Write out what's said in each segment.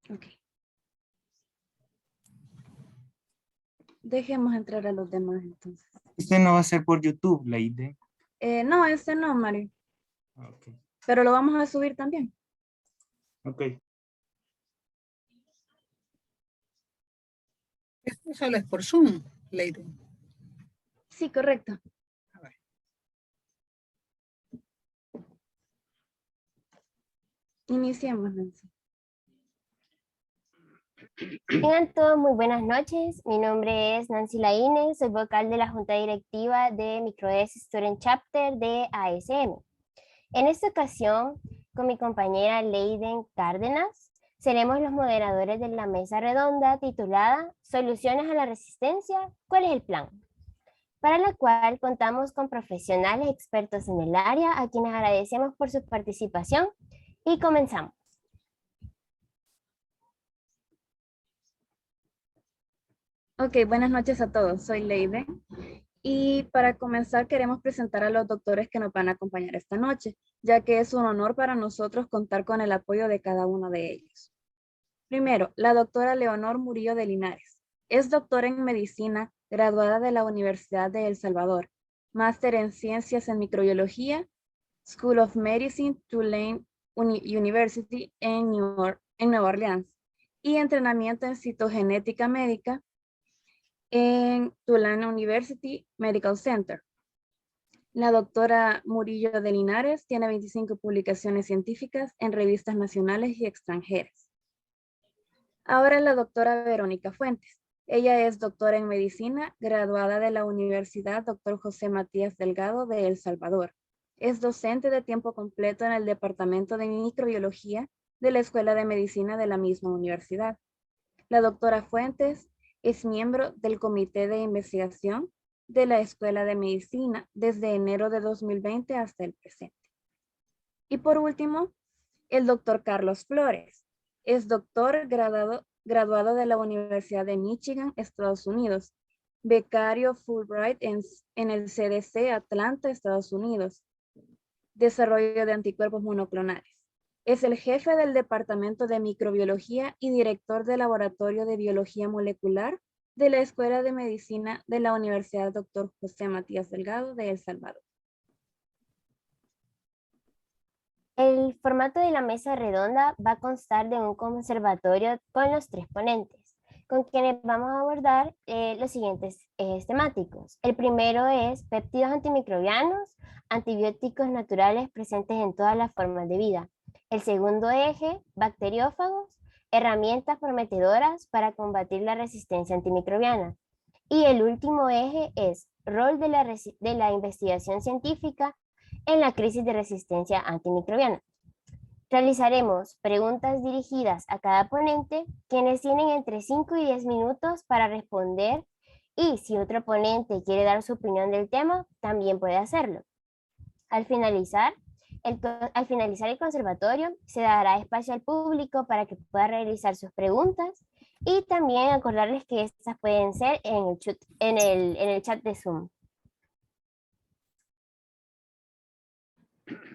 Ok. Dejemos entrar a los demás entonces. Este no va a ser por YouTube, Leiden. No, este no, Mario. Ok. Pero lo vamos a subir también. Ok. Esto solo es por Zoom, Leiden. Sí, correcto. A ver. Iniciemos, Nancy. Tengan todos muy buenas noches. Mi nombre es Nancy Laínez, soy vocal de la Junta Directiva de Microdes Student Chapter de ASM. En esta ocasión, con mi compañera Leiden Cárdenas, seremos los moderadores de la mesa redonda titulada Soluciones a la Resistencia, ¿cuál es el plan? Para la cual contamos con profesionales expertos en el área, a quienes agradecemos por su participación, y comenzamos. Ok, buenas noches a todos. Soy Leiden. Y para comenzar queremos presentar a los doctores que nos van a acompañar esta noche, ya que es un honor para nosotros contar con el apoyo de cada uno de ellos. Primero, la doctora Leonor Murillo de Linares. Es doctora en medicina, graduada de la Universidad de El Salvador, máster en ciencias en microbiología, School of Medicine, Tulane University en Nueva Orleans, y entrenamiento en citogenética médica en Tulane University Medical Center. La doctora Murillo de Linares tiene 25 publicaciones científicas en revistas nacionales y extranjeras. Ahora la doctora Verónica Fuentes. Ella es doctora en medicina, graduada de la Universidad Dr. José Matías Delgado de El Salvador. Es docente de tiempo completo en el Departamento de Microbiología de la Escuela de Medicina de la misma universidad. La doctora Fuentes es miembro del Comité de Investigación de la Escuela de Medicina desde enero de 2020 hasta el presente. Y por último, el doctor Carlos Flores. Es doctor graduado de la Universidad de Michigan, Estados Unidos. Becario Fulbright en el CDC Atlanta, Estados Unidos. Desarrollo de anticuerpos monoclonales. Es el jefe del Departamento de Microbiología y director del Laboratorio de Biología Molecular de la Escuela de Medicina de la Universidad Dr. José Matías Delgado de El Salvador. El formato de la mesa redonda va a constar de un conversatorio con los 3 ponentes, con quienes vamos a abordar los siguientes ejes temáticos. El primero es péptidos antimicrobianos, antibióticos naturales presentes en todas las formas de vida. El segundo eje, bacteriófagos, herramientas prometedoras para combatir la resistencia antimicrobiana. Y el último eje es rol de la investigación científica en la crisis de resistencia antimicrobiana. Realizaremos preguntas dirigidas a cada ponente, quienes tienen entre 5 y 10 minutos para responder, y si otro ponente quiere dar su opinión del tema, también puede hacerlo. Al finalizar el conservatorio, se dará espacio al público para que pueda realizar sus preguntas, y también acordarles que estas pueden ser en el chat de Zoom.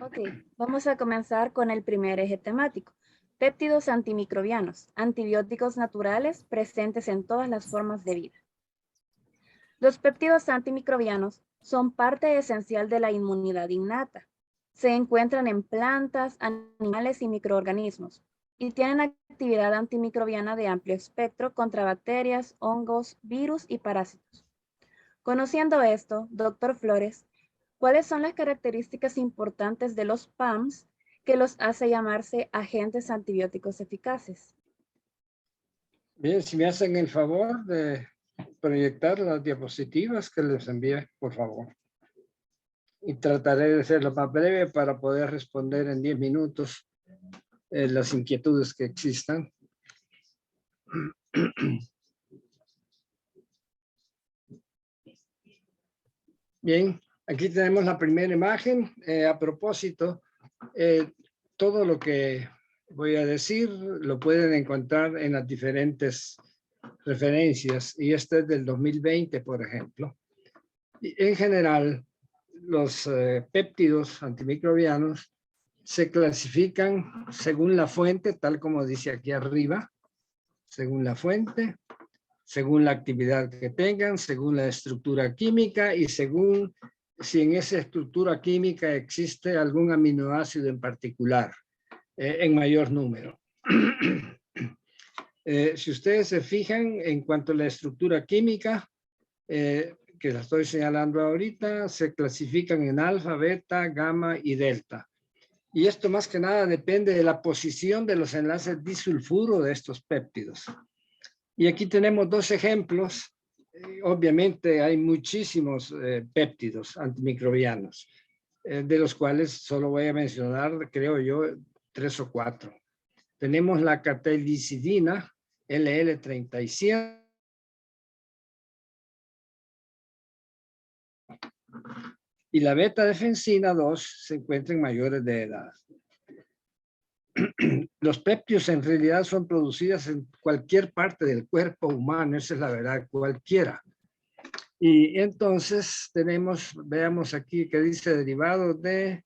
Ok, vamos a comenzar con el primer eje temático. Péptidos antimicrobianos, antibióticos naturales presentes en todas las formas de vida. Los péptidos antimicrobianos son parte esencial de la inmunidad innata. Se encuentran en plantas, animales y microorganismos y tienen actividad antimicrobiana de amplio espectro contra bacterias, hongos, virus y parásitos. Conociendo esto, doctor Flores, ¿cuáles son las características importantes de los PAMs que los hace llamarse agentes antibióticos eficaces? Bien, si me hacen el favor de proyectar las diapositivas que les envié, por favor. Y trataré de ser lo más breve para poder responder en 10 minutos las inquietudes que existan. Bien, aquí tenemos la primera imagen. A propósito, todo lo que voy a decir lo pueden encontrar en las diferentes referencias, y este es del 2020, por ejemplo. Y en general, los péptidos antimicrobianos se clasifican según la fuente, tal como dice aquí arriba, según la fuente, según la actividad que tengan, según la estructura química y según si en esa estructura química existe algún aminoácido en particular, en mayor número. Si ustedes se fijan en cuanto a la estructura química, que la estoy señalando ahorita, se clasifican en alfa, beta, gamma y delta. Y esto más que nada depende de la posición de los enlaces disulfuro de estos péptidos. Y aquí tenemos dos ejemplos. Obviamente hay muchísimos péptidos antimicrobianos, de los cuales solo voy a mencionar, creo yo, 3 o 4. Tenemos la catelicidina, LL37. Y la beta-defensina 2 se encuentra en mayores de edad. Los péptidos en realidad son producidos en cualquier parte del cuerpo humano, esa es la verdad, cualquiera. Y entonces tenemos, veamos aquí que dice derivados de,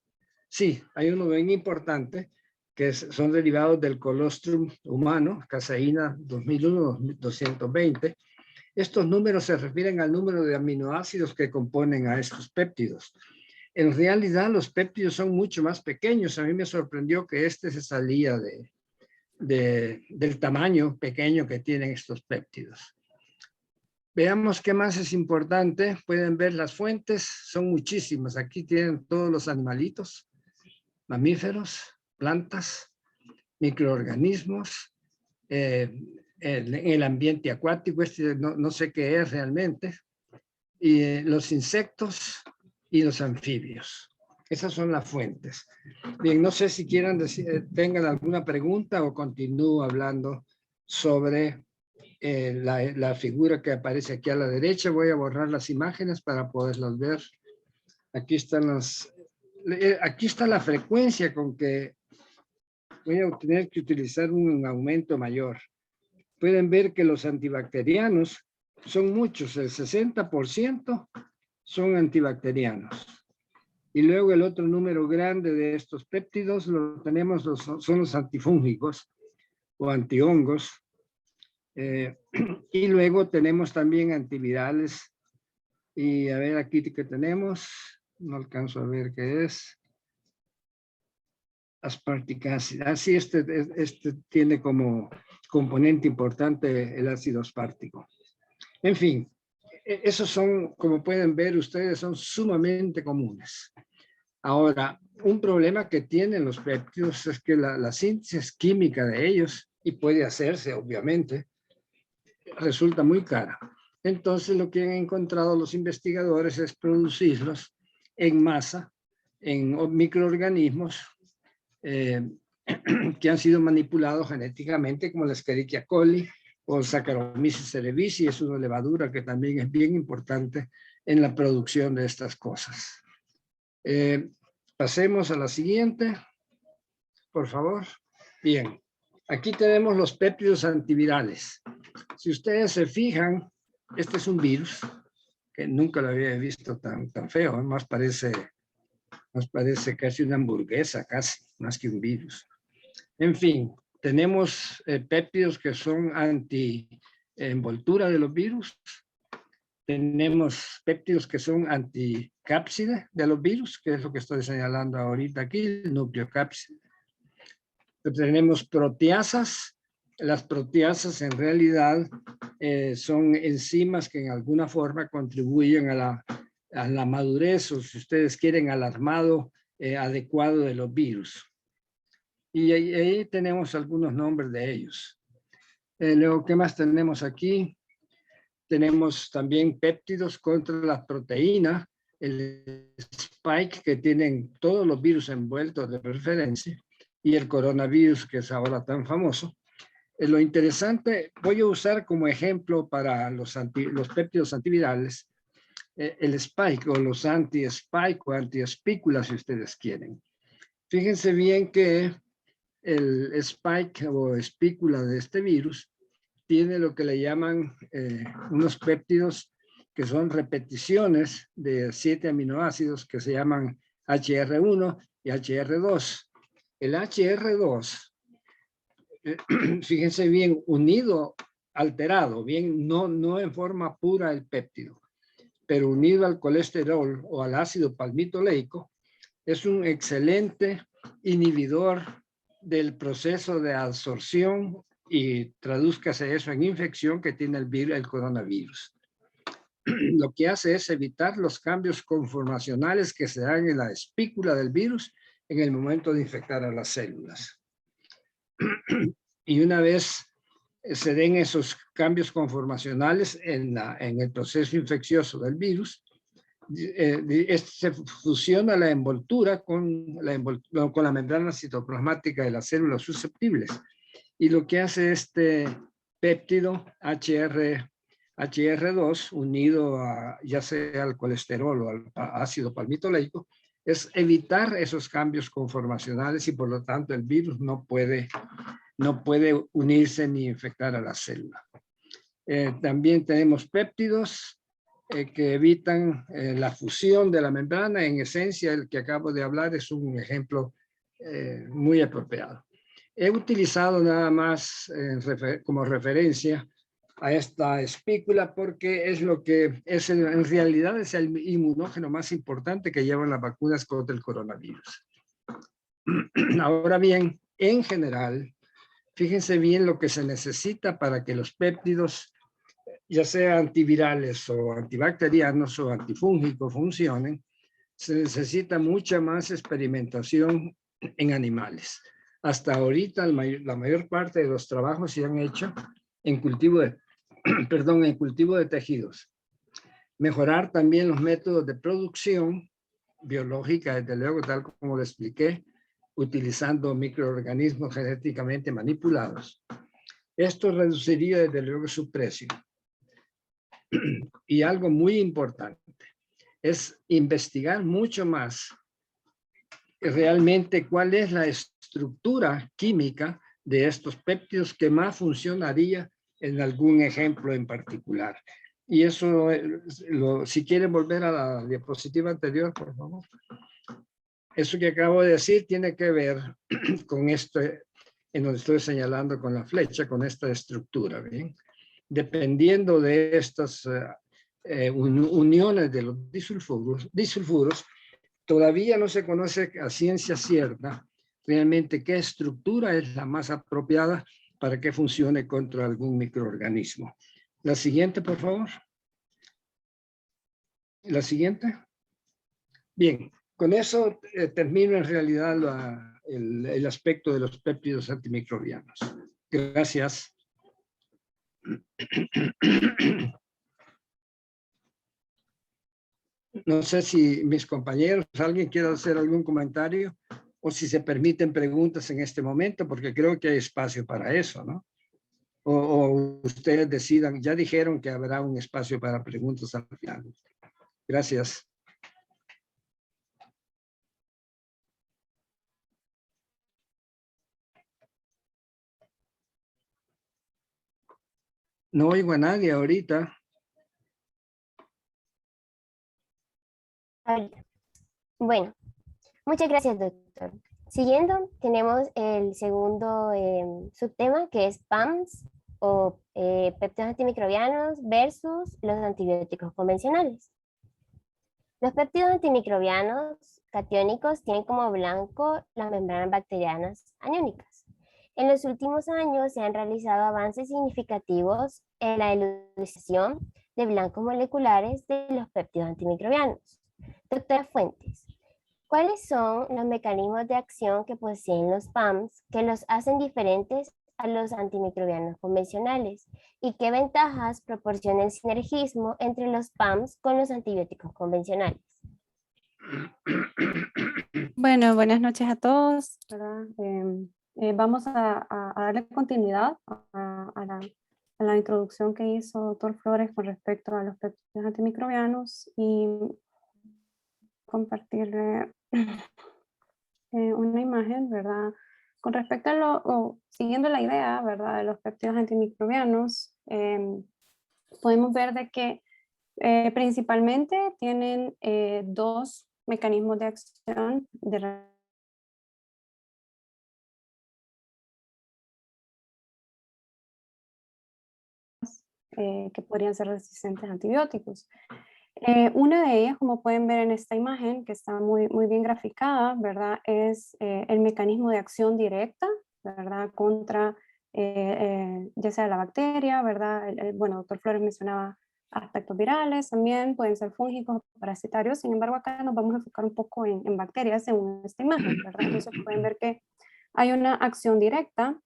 sí, hay uno bien importante, que son derivados del colostrum humano, caseína 2001-220. Estos números se refieren al número de aminoácidos que componen a estos péptidos. En realidad, los péptidos son mucho más pequeños. A mí me sorprendió que este se salía del tamaño pequeño que tienen estos péptidos. Veamos qué más es importante. Pueden ver las fuentes, son muchísimas. Aquí tienen todos los animalitos, mamíferos, plantas, microorganismos, el ambiente acuático, no sé qué es realmente, y los insectos y los anfibios. Esas son las fuentes. Bien, no sé si quieran tengan alguna pregunta o continúo hablando sobre la figura que aparece aquí a la derecha. Voy a borrar las imágenes para poderlas ver. Aquí están aquí está la frecuencia con que voy a tener que utilizar un aumento mayor. Pueden ver que los antibacterianos son muchos, el 60% son antibacterianos. Y luego el otro número grande de estos péptidos lo tenemos, son los antifúngicos o antihongos. Y luego tenemos también antivirales. Y a ver aquí que tenemos, no alcanzo a ver qué es. Aspartic acid. Así este tiene como componente importante el ácido aspartico. En fin, esos son, como pueden ver ustedes, son sumamente comunes. Ahora, un problema que tienen los péptidos es que la síntesis química de ellos, y puede hacerse obviamente, resulta muy cara. Entonces lo que han encontrado los investigadores es producirlos en masa, en microorganismos que han sido manipulados genéticamente, como la Escherichia coli o Saccharomyces cerevisiae, es una levadura que también es bien importante en la producción de estas cosas. Pasemos a la siguiente, por favor. Bien, aquí tenemos los péptidos antivirales. Si ustedes se fijan, este es un virus, que nunca lo había visto tan feo, más parece casi una hamburguesa, casi, más que un virus. En fin, tenemos péptidos que son anti-envoltura de los virus. Tenemos péptidos que son anticápside de los virus, que es lo que estoy señalando ahorita aquí, el nucleocápside. Tenemos proteasas. Las proteasas en realidad son enzimas que en alguna forma contribuyen a la madurez, o si ustedes quieren, al armado adecuado de los virus. Y ahí tenemos algunos nombres de ellos. Luego, ¿qué más tenemos aquí? Tenemos también péptidos contra la proteína, el spike que tienen todos los virus envueltos de preferencia, y el coronavirus que es ahora tan famoso. Lo interesante, voy a usar como ejemplo para los péptidos antivirales, el spike o los anti-spike o anti-espícula si ustedes quieren. Fíjense bien que el spike o espícula de este virus tiene lo que le llaman unos péptidos que son repeticiones de 7 aminoácidos que se llaman HR1 y HR2. El HR2, fíjense bien, unido alterado, bien, no en forma pura el péptido, pero unido al colesterol o al ácido palmitoleico, es un excelente inhibidor del proceso de absorción y tradúzcase eso en infección que tiene el coronavirus. Lo que hace es evitar los cambios conformacionales que se dan en la espícula del virus en el momento de infectar a las células. Y una vez se den esos cambios conformacionales en el proceso infeccioso del virus, se fusiona la envoltura con la membrana citoplasmática de las células susceptibles. Y lo que hace este péptido HR2 unido ya sea al colesterol o al ácido palmitoleico es evitar esos cambios conformacionales y por lo tanto el virus no puede unirse ni infectar a la célula. También tenemos péptidos que evitan la fusión de la membrana. En esencia, el que acabo de hablar es un ejemplo muy apropiado. He utilizado nada más como referencia a esta espícula porque es lo que en realidad es el inmunógeno más importante que llevan las vacunas contra el coronavirus. Ahora bien, en general, fíjense bien lo que se necesita para que los péptidos, ya sea antivirales o antibacterianos o antifúngicos, funcionen. Se necesita mucha más experimentación en animales. Hasta ahorita la mayor parte de los trabajos se han hecho en cultivo de tejidos. Mejorar también los métodos de producción biológica, desde luego, tal como lo expliqué, utilizando microorganismos genéticamente manipulados. Esto reduciría desde luego su precio. Y algo muy importante es investigar mucho más realmente cuál es la estructura química de estos péptidos que más funcionaría en algún ejemplo en particular. Y eso, si quieren volver a la diapositiva anterior, por favor. Eso que acabo de decir tiene que ver con esto, en donde estoy señalando con la flecha, con esta estructura, ¿bien? Dependiendo de estas uniones de los disulfuros, todavía no se conoce a ciencia cierta realmente qué estructura es la más apropiada para que funcione contra algún microorganismo. La siguiente, por favor. La siguiente. Bien, con eso termino en realidad el aspecto de los péptidos antimicrobianos. Gracias. No sé si mis compañeros, alguien quiere hacer algún comentario o si se permiten preguntas en este momento, porque creo que hay espacio para eso, ¿no? O ustedes decidan, ya dijeron que habrá un espacio para preguntas al final. Gracias. No oigo a nadie ahorita. Bueno, muchas gracias, doctor. Siguiendo, tenemos el segundo subtema, que es PAMS o péptidos antimicrobianos versus los antibióticos convencionales. Los péptidos antimicrobianos catiónicos tienen como blanco las membranas bacterianas aniónicas. En los últimos años se han realizado avances significativos en la elucidación de blancos moleculares de los péptidos antimicrobianos. Doctora Fuentes, ¿cuáles son los mecanismos de acción que poseen los PAMs que los hacen diferentes a los antimicrobianos convencionales? ¿Y qué ventajas proporciona el sinergismo entre los PAMs con los antibióticos convencionales? Bueno, buenas noches a todos, ¿verdad? Vamos a darle continuidad a la introducción que hizo doctor Flores con respecto a los péptidos antimicrobianos y compartirle una imagen, ¿verdad? Con respecto a siguiendo la idea, ¿verdad? De los péptidos antimicrobianos, podemos ver de que principalmente tienen dos mecanismos de acción de que podrían ser resistentes a antibióticos. Una de ellas, como pueden ver en esta imagen, que está muy bien graficada, ¿verdad? Es el mecanismo de acción directa, ¿verdad? Contra ya sea la bacteria, ¿verdad? Bueno, doctor Flores mencionaba aspectos virales, también pueden ser fúngicos, parasitarios. Sin embargo, acá nos vamos a enfocar un poco en bacterias según esta imagen, ¿verdad? Entonces pueden ver que hay una acción directa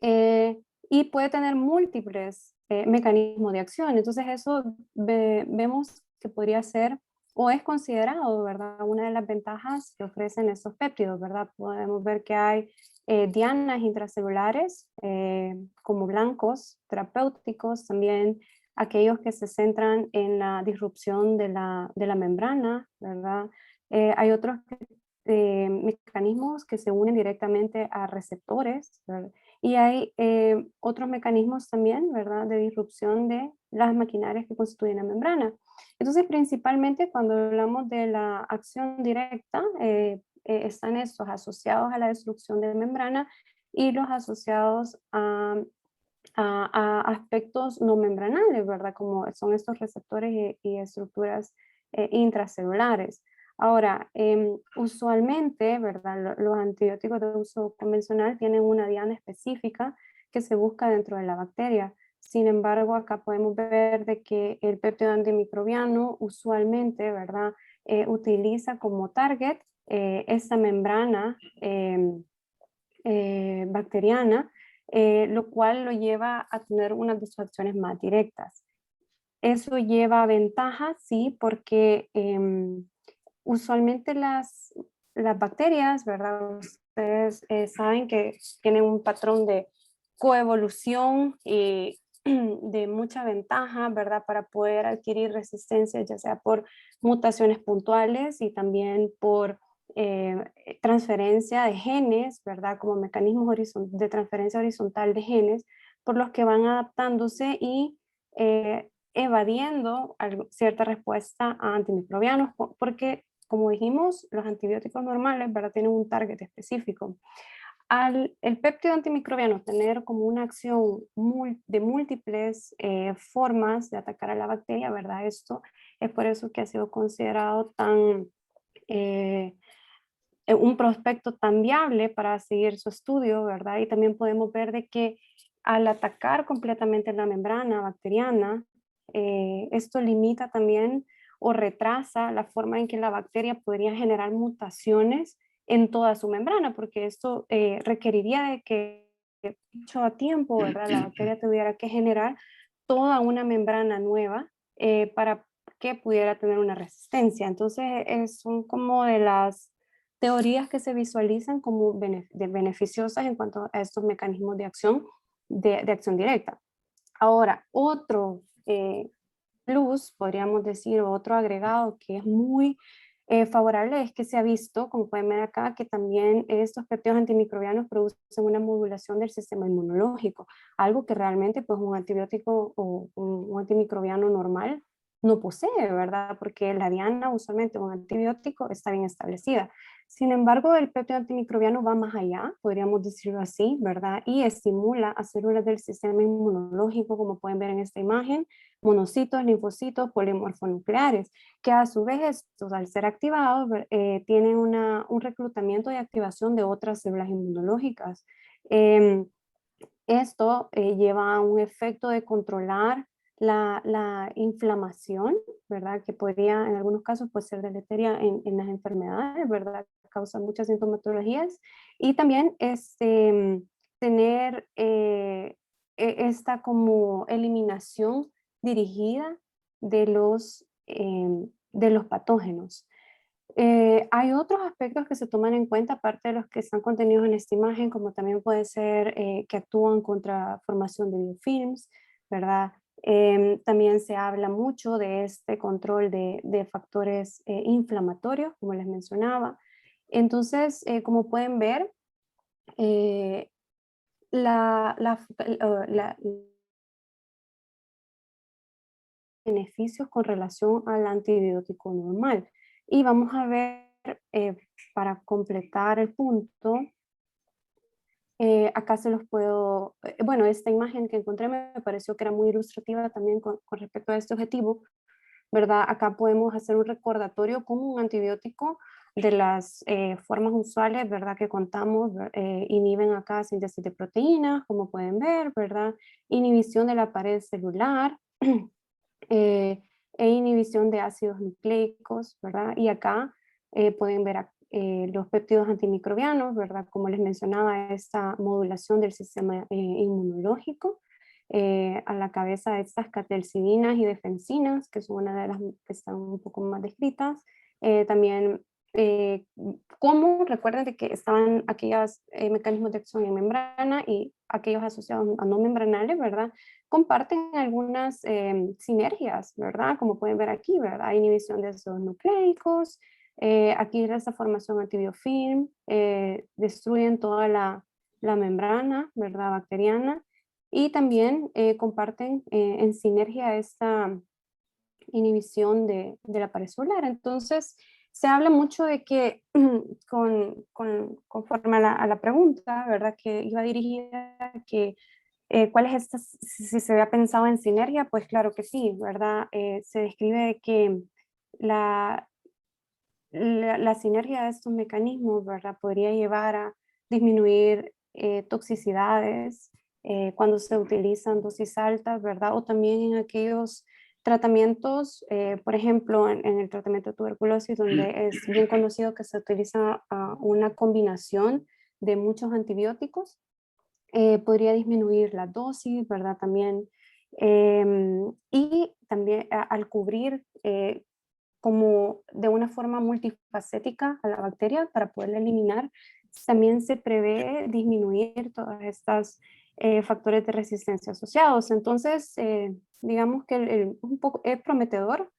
y puede tener múltiples mecanismos de acción. Entonces eso vemos que podría ser o es considerado, ¿verdad? Una de las ventajas que ofrecen estos péptidos, ¿verdad? Podemos ver que hay dianas intracelulares como blancos terapéuticos, también aquellos que se centran en la disrupción de la membrana, ¿verdad? Hay otros mecanismos que se unen directamente a receptores, ¿verdad? Y hay otros mecanismos también, ¿verdad?, de disrupción de las maquinarias que constituyen la membrana. Entonces, principalmente cuando hablamos de la acción directa, están estos asociados a la destrucción de membrana y los asociados a aspectos no membranales, ¿verdad? Como son estos receptores y estructuras intracelulares. Ahora, usualmente, ¿verdad? Los antibióticos de uso convencional tienen una diana específica que se busca dentro de la bacteria. Sin embargo, acá podemos ver de que el péptido antimicrobiano usualmente, ¿verdad? Utiliza como target esta membrana bacteriana, lo cual lo lleva a tener unas acciones más directas. Eso lleva ventajas, sí, porque usualmente las bacterias, ¿verdad? Ustedes saben que tienen un patrón de coevolución y de mucha ventaja, ¿verdad? Para poder adquirir resistencia, ya sea por mutaciones puntuales y también por transferencia de genes, ¿verdad? Como mecanismos de transferencia horizontal de genes, por los que van adaptándose y evadiendo cierta respuesta a antimicrobianos, porque como dijimos, los antibióticos normales, ¿verdad?, tienen un target específico. Al el péptido antimicrobiano tener como una acción de múltiples formas de atacar a la bacteria, ¿verdad? Esto es por eso que ha sido considerado tan un prospecto tan viable para seguir su estudio, ¿verdad? Y también podemos ver de que al atacar completamente la membrana bacteriana, esto limita también o retrasa la forma en que la bacteria podría generar mutaciones en toda su membrana, porque esto requeriría de que, dicho a tiempo, ¿verdad?, la bacteria tuviera que generar toda una membrana nueva para que pudiera tener una resistencia. Entonces, son como de las teorías que se visualizan como beneficiosas en cuanto a estos mecanismos de acción, de acción directa. Ahora, otro plus, podríamos decir, otro agregado que es muy favorable es que se ha visto, como pueden ver acá, que también estos péptidos antimicrobianos producen una modulación del sistema inmunológico, algo que realmente pues un antibiótico o un antimicrobiano normal no posee, ¿verdad? Porque la diana, usualmente un antibiótico, está bien establecida. Sin embargo, el péptido antimicrobiano va más allá, podríamos decirlo así, ¿verdad? Y estimula a células del sistema inmunológico, como pueden ver en esta imagen, monocitos, linfocitos, polimorfonucleares, que a su vez estos, al ser activados, tienen un reclutamiento y activación de otras células inmunológicas. Esto lleva a un efecto de controlar la inflamación, ¿verdad? Que podría en algunos casos pues, ser deleteria en las enfermedades, ¿verdad? Causa muchas sintomatologías. Y también tener esta como eliminación dirigida de los patógenos. Hay otros aspectos que se toman en cuenta, aparte de los que están contenidos en esta imagen, como también puede ser que actúan contra formación de biofilms, ¿verdad? También se habla mucho de este control de factores inflamatorios, como les mencionaba. Entonces, como pueden ver, beneficios con relación al antibiótico normal. Y vamos a ver, para completar el punto, Acá se los puedo, bueno, esta imagen que encontré me pareció que era muy ilustrativa también con respecto a este objetivo, ¿verdad? Acá podemos hacer un recordatorio como un antibiótico de las formas usuales, ¿verdad? Que contamos, inhiben acá síntesis de proteínas, como pueden ver, ¿verdad? Inhibición de la pared celular, e inhibición de ácidos nucleicos, ¿verdad? Y acá pueden ver los péptidos antimicrobianos, ¿verdad? Como les mencionaba, esta modulación del sistema inmunológico, a la cabeza de estas catelcidinas y defensinas, que son una de las que están un poco más descritas. También, como recuerden de que estaban aquellos mecanismos de acción en membrana y aquellos asociados a no membranales, ¿verdad? Comparten algunas sinergias, ¿verdad? Como pueden ver aquí, ¿verdad? Inhibición de ácidos nucleicos, aquí esta formación antibiofilm, destruyen toda la membrana, ¿verdad? Bacteriana, y también comparten en sinergia esta inhibición de la pared celular. Entonces, se habla mucho de que, conforme a la pregunta, ¿verdad? Que iba dirigida a que ¿cuál es esta? Si se había pensado en sinergia, pues claro que sí, ¿verdad? Se describe que la, la sinergia de estos mecanismos, ¿verdad? Podría llevar a disminuir toxicidades cuando se utilizan dosis altas, ¿verdad? O también en aquellos tratamientos, por ejemplo, en el tratamiento de tuberculosis, donde es bien conocido que se utiliza una combinación de muchos antibióticos, podría disminuir la dosis, ¿verdad? También, y también al cubrir como de una forma multifacética a la bacteria para poderla eliminar, también se prevé disminuir todas estas factores de resistencia asociados. Entonces, digamos que un poco es prometedor,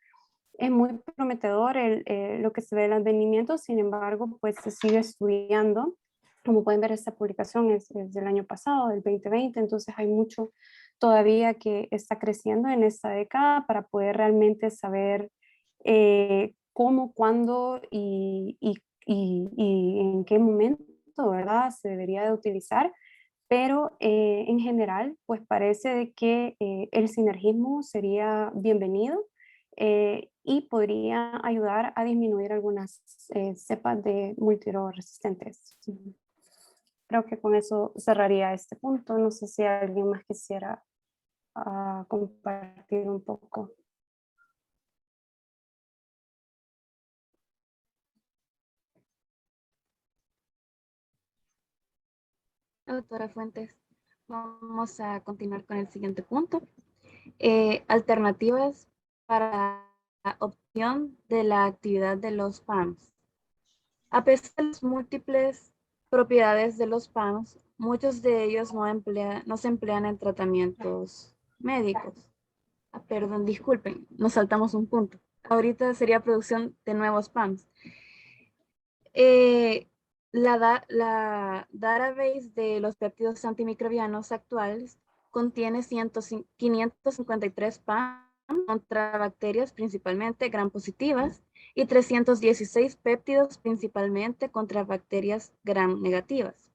es muy prometedor lo que se ve el advenimiento. Sin embargo, pues se sigue estudiando. Como pueden ver, esta publicación es del año pasado, del 2020, entonces hay mucho todavía que está creciendo en esta década para poder realmente saber cómo, cuándo y en qué momento, ¿verdad? Se debería de utilizar, pero en general, pues parece de que el sinergismo sería bienvenido y podría ayudar a disminuir algunas cepas de multiresistentes. Creo que con eso cerraría este punto. No sé si alguien más quisiera compartir un poco. Doctora Fuentes, vamos a continuar con el siguiente punto. Alternativas para la opción de la actividad de los PAMs. A pesar de las múltiples propiedades de los PAMs, muchos de ellos no se emplean en tratamientos médicos. Perdón, disculpen, nos saltamos un punto. Ahorita sería producción de nuevos PAMs. La database de los péptidos antimicrobianos actuales contiene 553 PAM contra bacterias principalmente gram positivas y 316 péptidos principalmente contra bacterias gram negativas.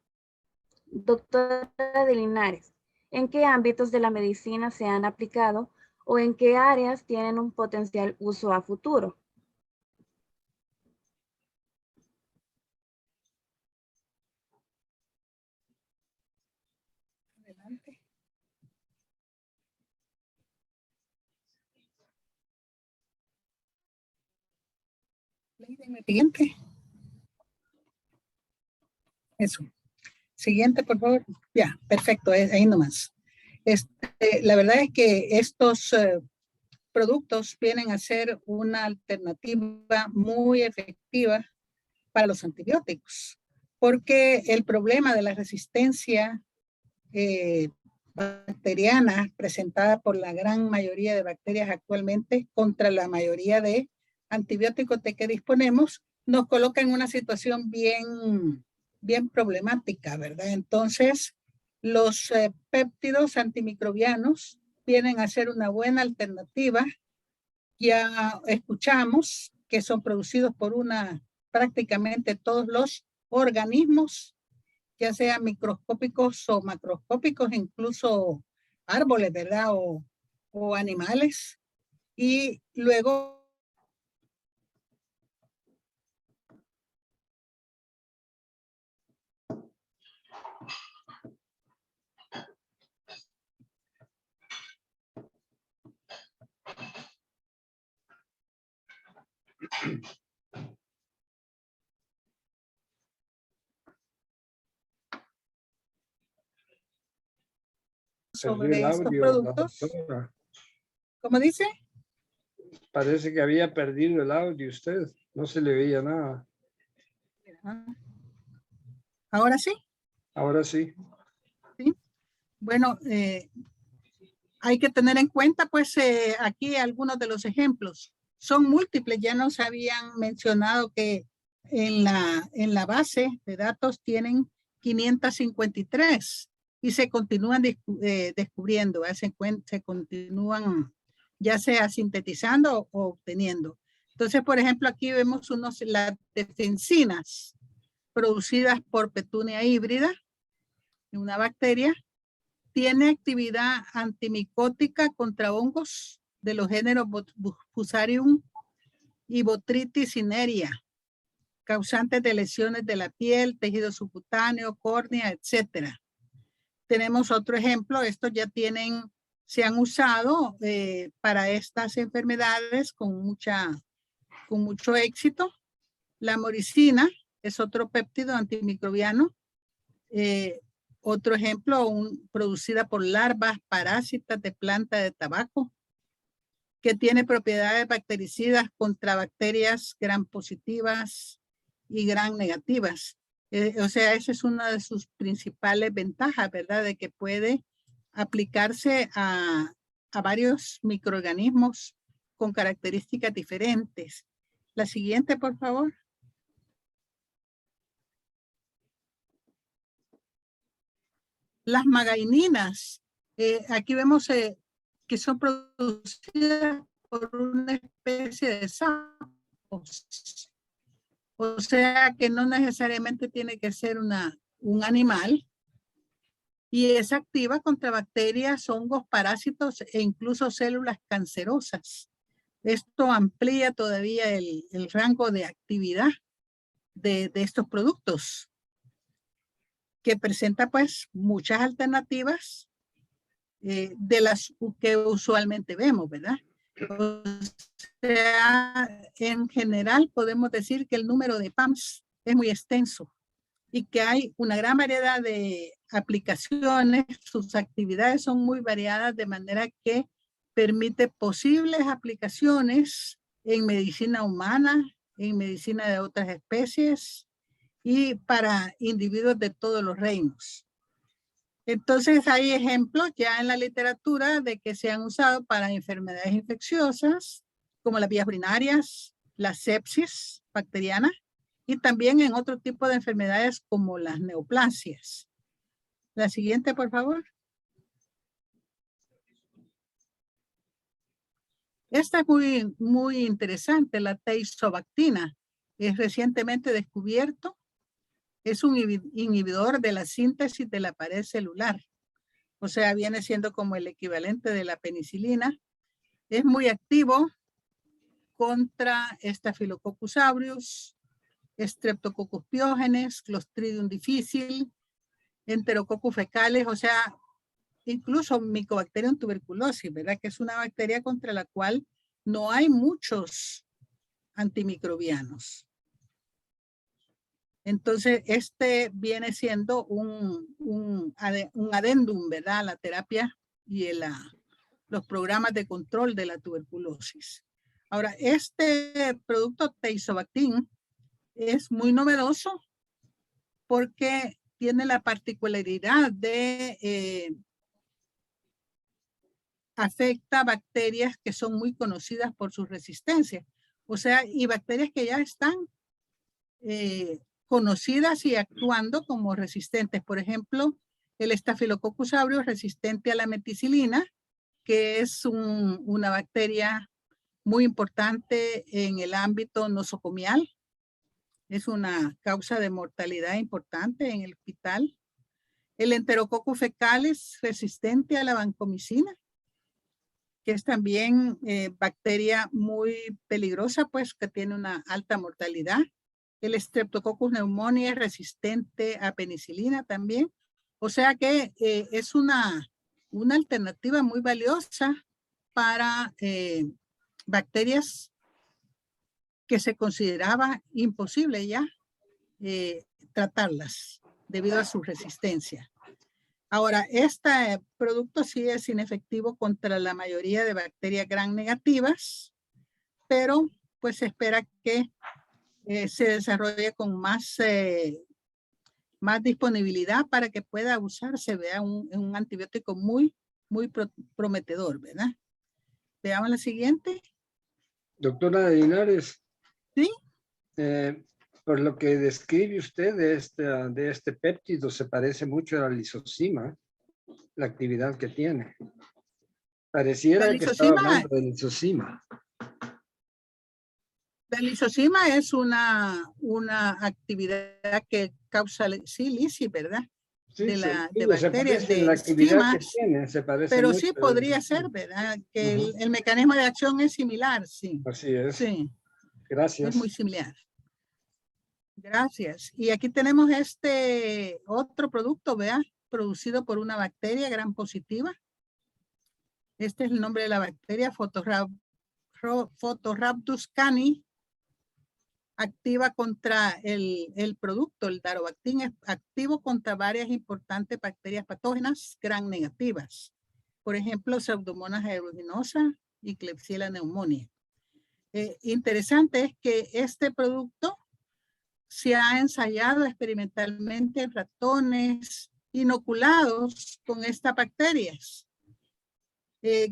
Doctora de Linares, ¿en qué ámbitos de la medicina se han aplicado o en qué áreas tienen un potencial uso a futuro? Adelante. Siguiente. Eso. Siguiente, por favor. Ya, perfecto, ahí nomás. La verdad es que estos productos vienen a ser una alternativa muy efectiva para los antibióticos, porque el problema de la resistencia bacteriana presentada por la gran mayoría de bacterias actualmente contra la mayoría de antibióticos de que disponemos nos coloca en una situación bien problemática, ¿verdad? Entonces, los péptidos antimicrobianos vienen a ser una buena alternativa. Ya escuchamos que son producidos por prácticamente todos los organismos ya sea microscópicos o macroscópicos, incluso árboles, ¿verdad? O animales. Y luego Perdió el sobre estos audio, la productos. doctora. ¿Cómo dice? Parece que había perdido el audio usted. No se le veía nada. Ahora sí. Ahora sí. ¿Sí? Bueno, hay que tener en cuenta pues aquí algunos de los ejemplos. Son múltiples, ya nos habían mencionado que en la base de datos tienen 553 y se continúan descubriendo, se continúan ya sea sintetizando o obteniendo. Entonces, por ejemplo, aquí vemos las defensinas producidas por Petunia híbrida, una bacteria. Tiene actividad antimicótica contra hongos de los géneros Fusarium y Botrytis cinerea, causantes de lesiones de la piel, tejido subcutáneo, córnea, etc. Tenemos otro ejemplo, estos ya se han usado para estas enfermedades con mucho éxito. La moricina es otro péptido antimicrobiano. Otro ejemplo, producida por larvas parásitas de planta de tabaco, que tiene propiedades bactericidas contra bacterias gram positivas y gram negativas. O sea, esa es una de sus principales ventajas, ¿verdad? De que puede aplicarse a varios microorganismos con características diferentes. La siguiente, por favor. Las magaininas, aquí vemos que son producidas por una especie de sapos. O sea que no necesariamente tiene que ser un animal. Y es activa contra bacterias, hongos, parásitos e incluso células cancerosas. Esto amplía todavía el rango de actividad de estos productos, que presenta pues muchas alternativas de las que usualmente vemos, ¿verdad? O sea, en general podemos decir que el número de PAMs es muy extenso y que hay una gran variedad de aplicaciones, sus actividades son muy variadas de manera que permite posibles aplicaciones en medicina humana, en medicina de otras especies y para individuos de todos los reinos. Entonces hay ejemplos ya en la literatura de que se han usado para enfermedades infecciosas, como las vías urinarias, la sepsis bacteriana, y también en otro tipo de enfermedades como las neoplasias. La siguiente, por favor. Esta es muy interesante, la teisobactina. Es recientemente descubierto. Es un inhibidor de la síntesis de la pared celular. O sea, viene siendo como el equivalente de la penicilina. Es muy activo contra Staphylococcus aureus, Streptococcus pyogenes, Clostridium difficile, Enterococcus fecales, o sea, incluso Mycobacterium tuberculosis, ¿verdad? Que es una bacteria contra la cual no hay muchos antimicrobianos. Entonces, este viene siendo un adendum, ¿verdad? La terapia y los programas de control de la tuberculosis. Ahora, este producto Teisobactin es muy novedoso porque tiene la particularidad de afecta bacterias que son muy conocidas por su resistencia. O sea, y bacterias que ya están conocidas y actuando como resistentes. Por ejemplo, el Staphylococcus aureus resistente a la meticilina, que es una bacteria muy importante en el ámbito nosocomial. Es una causa de mortalidad importante en el hospital. El Enterococcus fecalis resistente a la vancomicina, que es también bacteria muy peligrosa, pues que tiene una alta mortalidad. El Streptococcus pneumoniae resistente a penicilina también. O sea que es una alternativa muy valiosa para bacterias que se consideraba imposible ya tratarlas debido a su resistencia. Ahora, este producto sí es inefectivo contra la mayoría de bacterias gram negativas, pero pues se espera que se desarrolle con más disponibilidad para que pueda usarse, vea, un antibiótico muy prometedor, ¿verdad? Veamos la siguiente. Doctora de Linares. Sí. Por lo que describe usted de este péptido, se parece mucho a la lisozima, la actividad que tiene. Pareciera que estaba hablando de lisozima. La lisozima es una actividad que causa, sí, lisis, ¿verdad? Sí, de bacterias, de la actividad esquimas, que tiene, se parece pero mucho sí podría ser, ¿verdad? Que Uh-huh. el mecanismo de acción es similar, sí. Así es. Sí. Gracias. Es muy similar. Gracias. Y aquí tenemos este otro producto, vea, producido por una bacteria gram positiva. Este es el nombre de la bacteria, Photorhabdus cani, activa contra el producto, el Darobactin, es activo contra varias importantes bacterias patógenas gram negativas. Por ejemplo, Pseudomonas aeruginosa y Klebsiella pneumoniae. Interesante es que este producto se ha ensayado experimentalmente en ratones inoculados con estas bacterias,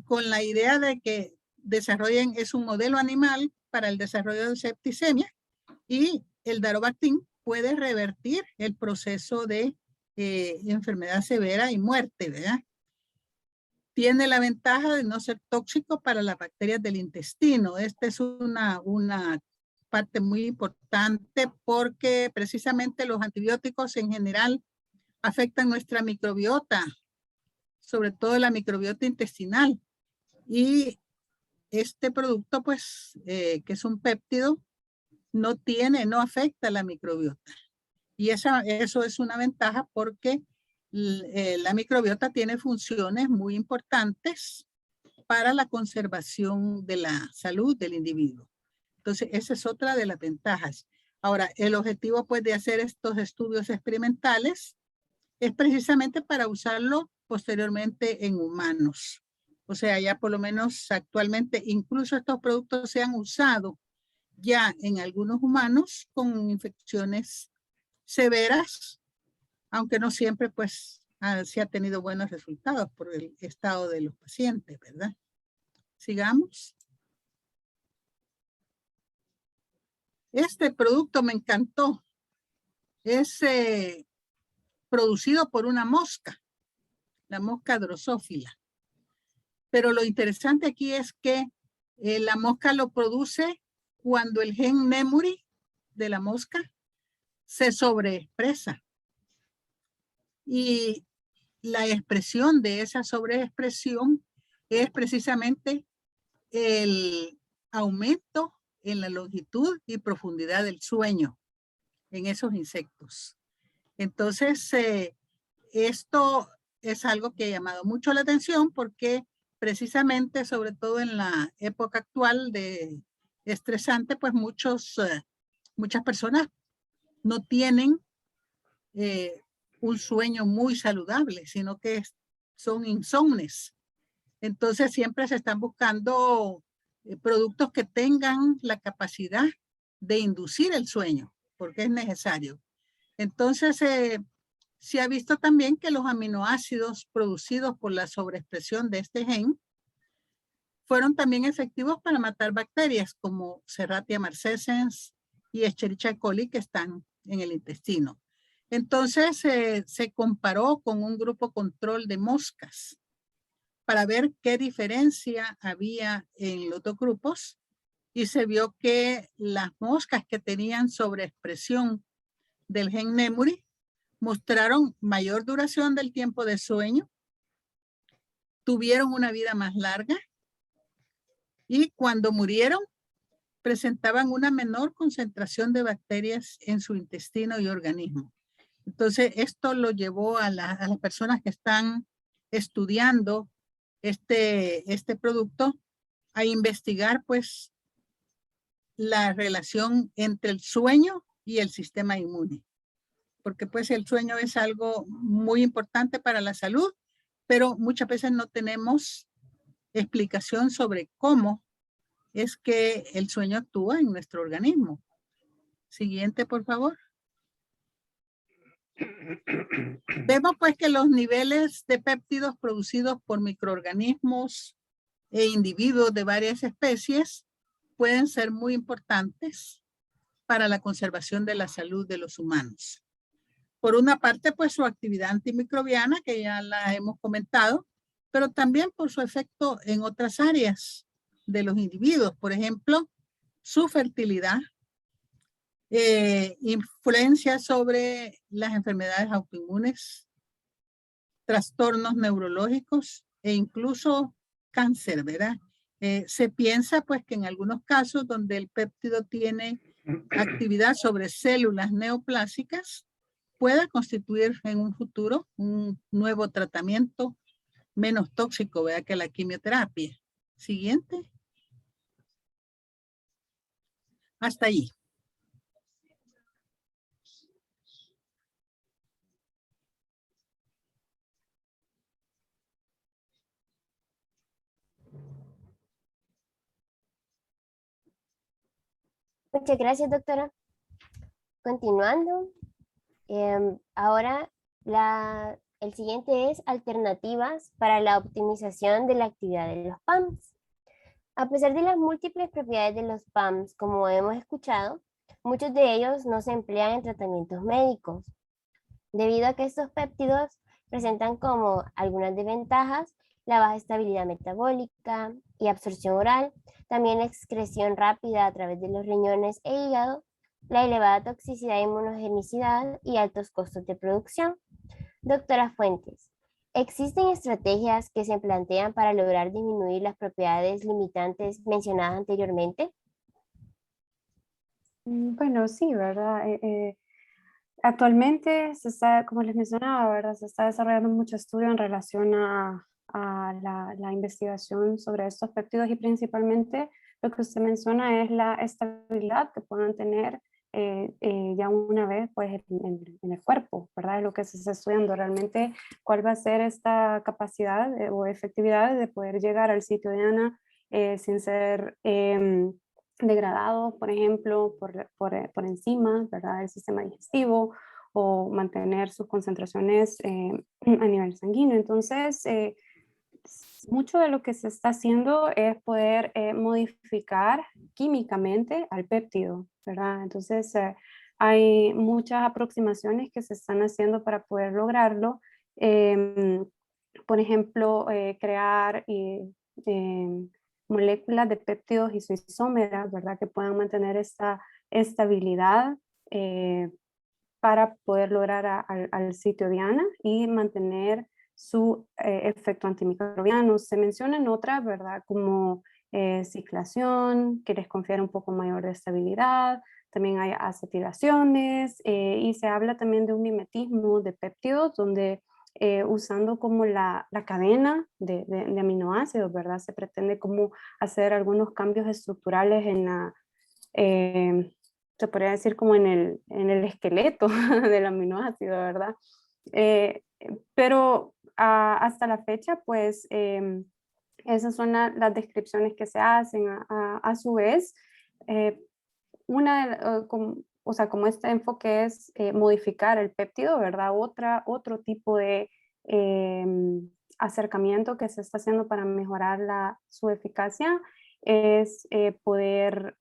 con la idea de que desarrollen, es un modelo animal para el desarrollo de septicemia, y el Darobactin puede revertir el proceso de enfermedad severa y muerte, ¿verdad? Tiene la ventaja de no ser tóxico para las bacterias del intestino. Esta es una parte muy importante porque precisamente los antibióticos en general afectan nuestra microbiota, sobre todo la microbiota intestinal. Y este producto, pues, que es un péptido, no afecta la microbiota. Y eso es una ventaja porque la microbiota tiene funciones muy importantes para la conservación de la salud del individuo. Entonces, esa es otra de las ventajas. Ahora, el objetivo, pues, de hacer estos estudios experimentales es precisamente para usarlo posteriormente en humanos. O sea, ya por lo menos actualmente, incluso estos productos se han usado ya en algunos humanos con infecciones severas, aunque no siempre, pues, se ha tenido buenos resultados por el estado de los pacientes, ¿verdad? Sigamos. Este producto me encantó. Es producido por una mosca, la mosca drosófila. Pero lo interesante aquí es que la mosca lo produce cuando el gen Nemuri de la mosca se sobreexpresa. Y la expresión de esa sobreexpresión es precisamente el aumento en la longitud y profundidad del sueño en esos insectos. Entonces, esto es algo que ha llamado mucho la atención porque precisamente, sobre todo en la época actual de estresante, pues muchas personas no tienen un sueño muy saludable, sino que son insomnes. Entonces siempre se están buscando productos que tengan la capacidad de inducir el sueño, porque es necesario. Entonces se ha visto también que los aminoácidos producidos por la sobreexpresión de este gen fueron también efectivos para matar bacterias como Serratia marcescens y Escherichia coli que están en el intestino. Entonces se comparó con un grupo control de moscas para ver qué diferencia había en los dos grupos y se vio que las moscas que tenían sobreexpresión del gen Nemuri mostraron mayor duración del tiempo de sueño, tuvieron una vida más larga y cuando murieron presentaban una menor concentración de bacterias en su intestino y organismo. Entonces, esto lo llevó a las personas que están estudiando este producto a investigar, pues, la relación entre el sueño y el sistema inmune. Porque, pues, el sueño es algo muy importante para la salud, pero muchas veces no tenemos explicación sobre cómo es que el sueño actúa en nuestro organismo. Siguiente, por favor. Vemos pues que los niveles de péptidos producidos por microorganismos e individuos de varias especies pueden ser muy importantes para la conservación de la salud de los humanos. Por una parte, pues su actividad antimicrobiana, que ya la hemos comentado, pero también por su efecto en otras áreas de los individuos. Por ejemplo, su fertilidad, influencia sobre las enfermedades autoinmunes, trastornos neurológicos e incluso cáncer, ¿verdad? Se piensa pues que en algunos casos donde el péptido tiene actividad sobre células neoplásicas, pueda constituir en un futuro un nuevo tratamiento menos tóxico, ¿verdad?, que la quimioterapia. Siguiente. Hasta ahí. Muchas gracias, doctora. Continuando, ahora el siguiente es alternativas para la optimización de la actividad de los PAMs. A pesar de las múltiples propiedades de los PAMs, como hemos escuchado, muchos de ellos no se emplean en tratamientos médicos. Debido a que estos péptidos presentan como algunas desventajas la baja estabilidad metabólica y absorción oral, también excreción rápida a través de los riñones e hígado, la elevada toxicidad e inmunogenicidad y altos costos de producción. Doctora Fuentes, ¿existen estrategias que se plantean para lograr disminuir las propiedades limitantes mencionadas anteriormente? Bueno, sí, ¿verdad? Actualmente se está, como les mencionaba, ¿verdad? Se está desarrollando mucho estudio en relación a la investigación sobre estos péptidos y principalmente lo que usted menciona es la estabilidad que puedan tener ya una vez pues en el cuerpo, ¿verdad? Es lo que se está estudiando realmente, cuál va a ser esta capacidad o efectividad de poder llegar al sitio diana sin ser degradado, por ejemplo, por encima, ¿verdad? El sistema digestivo o mantener sus concentraciones a nivel sanguíneo. Entonces, mucho de lo que se está haciendo es poder modificar químicamente al péptido, ¿verdad? Entonces, hay muchas aproximaciones que se están haciendo para poder lograrlo. Por ejemplo, crear moléculas de péptidos isoisómeras, ¿verdad? Que puedan mantener esta estabilidad para poder lograr al sitio diana y mantener su efecto antimicrobiano. Se mencionan otras, ¿verdad? Como ciclación, que les confiere un poco mayor de estabilidad. También hay acetilaciones y se habla también de un mimetismo de péptidos donde usando como la cadena de aminoácidos, ¿verdad? Se pretende como hacer algunos cambios estructurales en la, se podría decir como en el esqueleto del aminoácido, ¿verdad? Pero hasta la fecha, pues esas son las descripciones que se hacen. A su vez, o sea, como este enfoque es modificar el péptido, ¿verdad? Otro tipo de acercamiento que se está haciendo para mejorar su eficacia es poder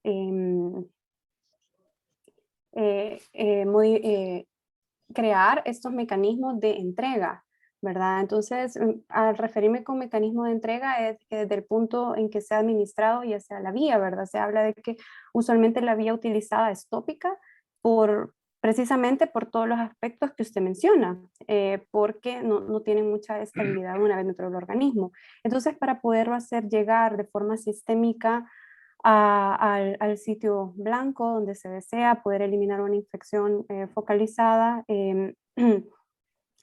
crear estos mecanismos de entrega, ¿verdad? Entonces, al referirme con mecanismo de entrega es que desde el punto en que sea administrado, ya sea la vía, ¿verdad? Se habla de que usualmente la vía utilizada es tópica precisamente por todos los aspectos que usted menciona, porque no tienen mucha estabilidad una vez dentro del organismo. Entonces, para poderlo hacer llegar de forma sistémica al sitio blanco donde se desea poder eliminar una infección focalizada,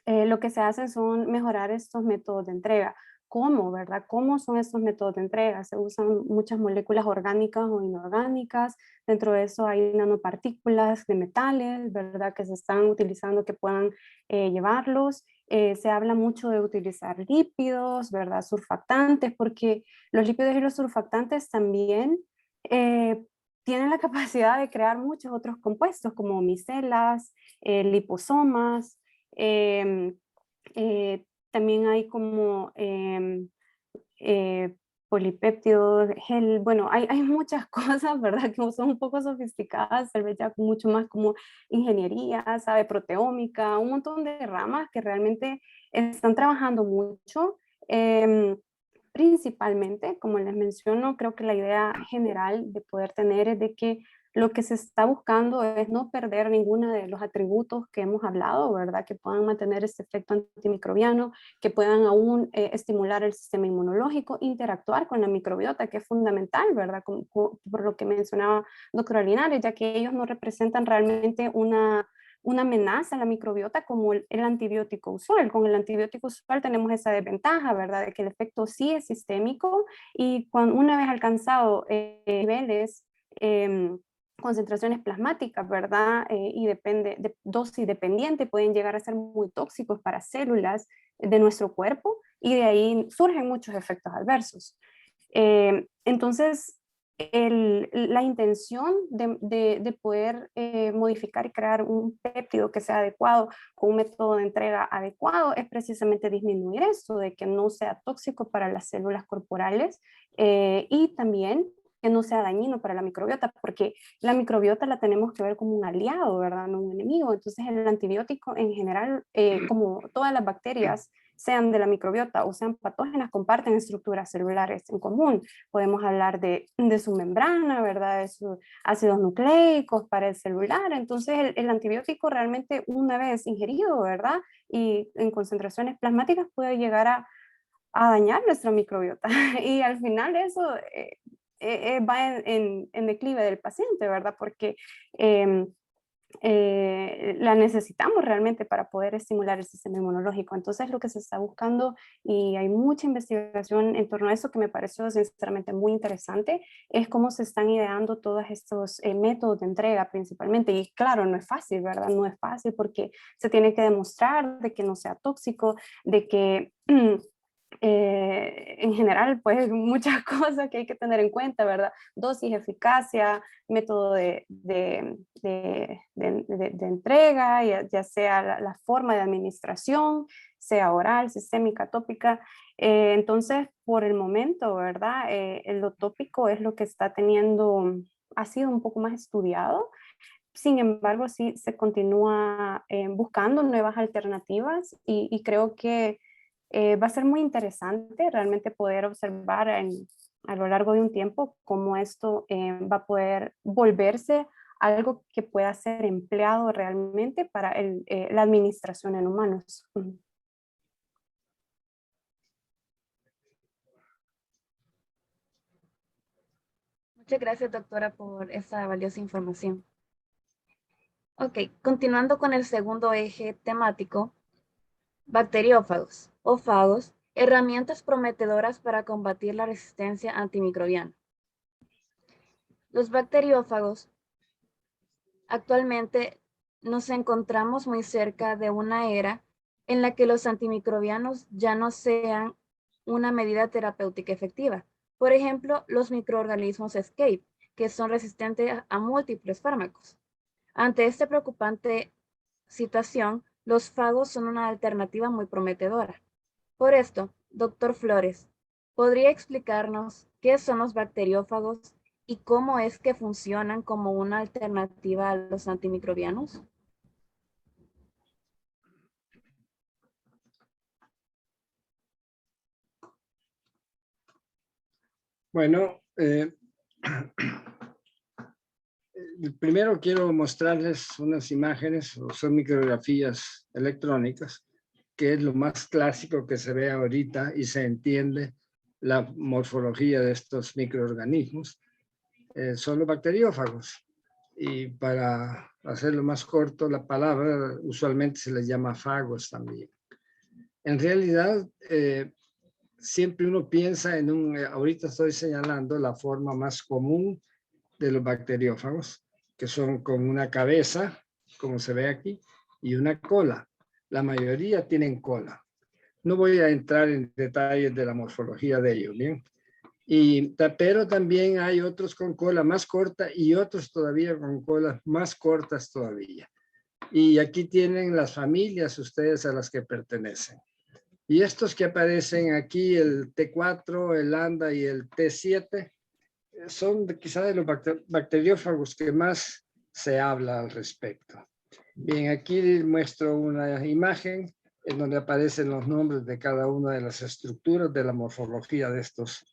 lo que se hace son mejorar estos métodos de entrega. ¿Cómo, verdad? ¿Cómo son estos métodos de entrega? Se usan muchas moléculas orgánicas o inorgánicas. Dentro de eso hay nanopartículas de metales, ¿verdad? Que se están utilizando que puedan llevarlos. Se habla mucho de utilizar lípidos, ¿verdad? Surfactantes, porque los lípidos y los surfactantes también tienen la capacidad de crear muchos otros compuestos como micelas, liposomas, Em, también hay como polipéptidos, gel, bueno, hay muchas cosas, ¿verdad? Que son un poco sofisticadas, tal vez ya mucho más como ingeniería, sabe, proteómica, un montón de ramas que realmente están trabajando mucho. Principalmente, como les menciono, creo que la idea general de poder tener es de que lo que se está buscando es no perder ninguno de los atributos que hemos hablado, ¿verdad? Que puedan mantener este efecto antimicrobiano, que puedan aún estimular el sistema inmunológico, interactuar con la microbiota, que es fundamental, ¿verdad? Por lo que mencionaba doctora Linares, ya que ellos no representan realmente una amenaza a la microbiota como el antibiótico usual. Con el antibiótico usual tenemos esa desventaja, ¿verdad? De que el efecto sí es sistémico y una vez alcanzado niveles, concentraciones plasmáticas, ¿verdad? Y depende de dosis dependiente, pueden llegar a ser muy tóxicos para células de nuestro cuerpo y de ahí surgen muchos efectos adversos. Entonces, la intención de poder modificar y crear un péptido que sea adecuado con un método de entrega adecuado es precisamente disminuir eso, de que no sea tóxico para las células corporales y también que no sea dañino para la microbiota, porque la microbiota la tenemos que ver como un aliado, ¿verdad? No un enemigo. Entonces el antibiótico en general, como todas las bacterias, sean de la microbiota o sean patógenas, comparten estructuras celulares en común. Podemos hablar de su membrana, ¿verdad? De sus ácidos nucleicos para el celular. Entonces el antibiótico realmente una vez ingerido, ¿verdad? Y en concentraciones plasmáticas puede llegar a dañar nuestra microbiota. Y al final eso va en declive del paciente, ¿verdad? Porque la necesitamos realmente para poder estimular el sistema inmunológico. Entonces lo que se está buscando, y hay mucha investigación en torno a eso que me pareció sinceramente muy interesante, es cómo se están ideando todos estos métodos de entrega principalmente. Y claro, no es fácil, ¿verdad? No es fácil porque se tiene que demostrar de que no sea tóxico, de que en general, pues muchas cosas que hay que tener en cuenta, ¿verdad? Dosis, eficacia, método de entrega, ya sea la forma de administración, sea oral, sistémica, tópica. Entonces, por el momento, ¿verdad? Lo tópico es lo que ha sido un poco más estudiado. Sin embargo, sí se continúa buscando nuevas alternativas y creo que va a ser muy interesante realmente poder observar a lo largo de un tiempo cómo esto va a poder volverse algo que pueda ser empleado realmente para la administración en humanos. Muchas gracias, doctora, por esa valiosa información. Ok, continuando con el segundo eje temático, bacteriófagos o fagos, herramientas prometedoras para combatir la resistencia antimicrobiana. Los bacteriófagos, actualmente nos encontramos muy cerca de una era en la que los antimicrobianos ya no sean una medida terapéutica efectiva. Por ejemplo, los microorganismos ESCAPE, que son resistentes a múltiples fármacos. Ante esta preocupante situación, los fagos son una alternativa muy prometedora. Por esto, doctor Flores, ¿podría explicarnos qué son los bacteriófagos y cómo es que funcionan como una alternativa a los antimicrobianos? Bueno, primero quiero mostrarles unas imágenes, o son micrografías electrónicas, que es lo más clásico que se ve ahorita y se entiende la morfología de estos microorganismos. Son los bacteriófagos. Y para hacerlo más corto, la palabra usualmente se les llama fagos también. En realidad, siempre uno piensa en ahorita estoy señalando la forma más común de los bacteriófagos, que son con una cabeza, como se ve aquí, y una cola. La mayoría tienen cola. No voy a entrar en detalles de la morfología de ellos, ¿bien? Pero también hay otros con cola más corta y otros todavía con colas más cortas todavía. Y aquí tienen las familias ustedes a las que pertenecen. Y estos que aparecen aquí, el T4, el lambda y el T7, son quizá de los bacteriófagos que más se habla al respecto. Bien, aquí muestro una imagen en donde aparecen los nombres de cada una de las estructuras de la morfología de estos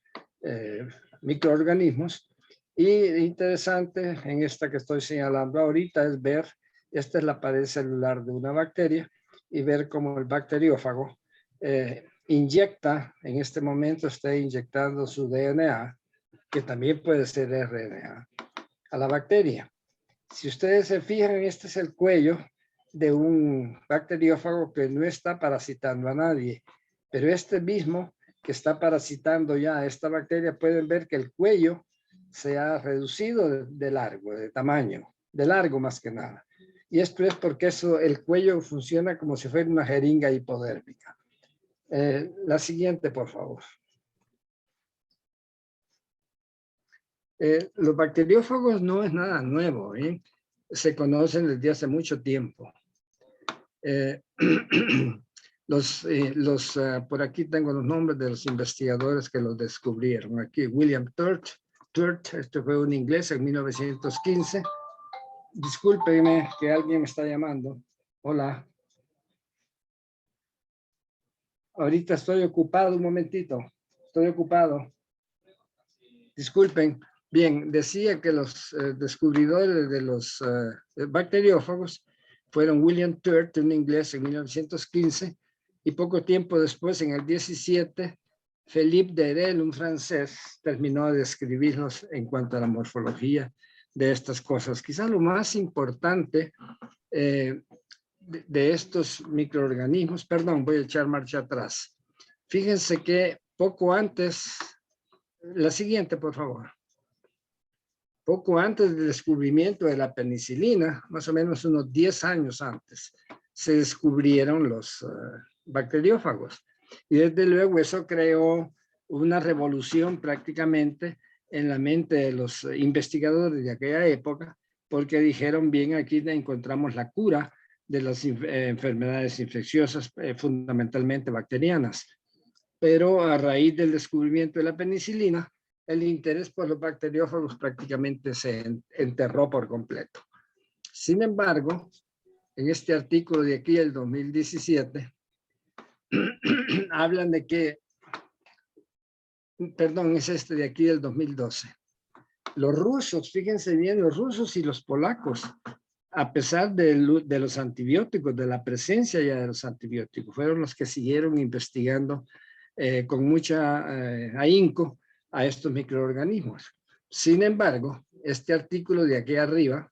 microorganismos. Y interesante en esta que estoy señalando ahorita es ver, esta es la pared celular de una bacteria, y ver cómo el bacteriófago inyecta, en este momento está inyectando su DNA, que también puede ser RNA, a la bacteria. Si ustedes se fijan, este es el cuello de un bacteriófago que no está parasitando a nadie, pero este mismo que está parasitando ya a esta bacteria, pueden ver que el cuello se ha reducido de largo, de tamaño, de largo más que nada. Y esto es porque el cuello funciona como si fuera una jeringa hipodérmica. La siguiente, por favor. Los bacteriófagos no es nada nuevo, ¿eh? Se conocen desde hace mucho tiempo. Por aquí tengo los nombres de los investigadores que los descubrieron. Aquí William Turt, este fue un inglés en 1915. Discúlpeme que alguien me está llamando. Hola. Ahorita estoy ocupado, un momentito. Estoy ocupado. Disculpen. Bien, decía que los descubridores de los bacteriófagos fueron William Turt, un inglés en 1915, y poco tiempo después, en el 17, Philippe Derel, un francés, terminó de describirlos en cuanto a la morfología de estas cosas. Quizá lo más importante de estos microorganismos, perdón, voy a echar marcha atrás. Fíjense que poco antes, la siguiente, por favor. Poco antes del descubrimiento de la penicilina, más o menos unos 10 años antes, se descubrieron los bacteriófagos. Y desde luego eso creó una revolución prácticamente en la mente de los investigadores de aquella época, porque dijeron, bien, aquí encontramos la cura de las enfermedades infecciosas, fundamentalmente bacterianas. Pero a raíz del descubrimiento de la penicilina, el interés por los bacteriófagos prácticamente se enterró por completo. Sin embargo, en este artículo de aquí, el 2017, hablan de que, perdón, es este de aquí del 2012. Los rusos, fíjense bien, los rusos y los polacos, a pesar de los antibióticos, de la presencia ya de los antibióticos, fueron los que siguieron investigando con mucha ahínco a estos microorganismos. Sin embargo, este artículo de aquí arriba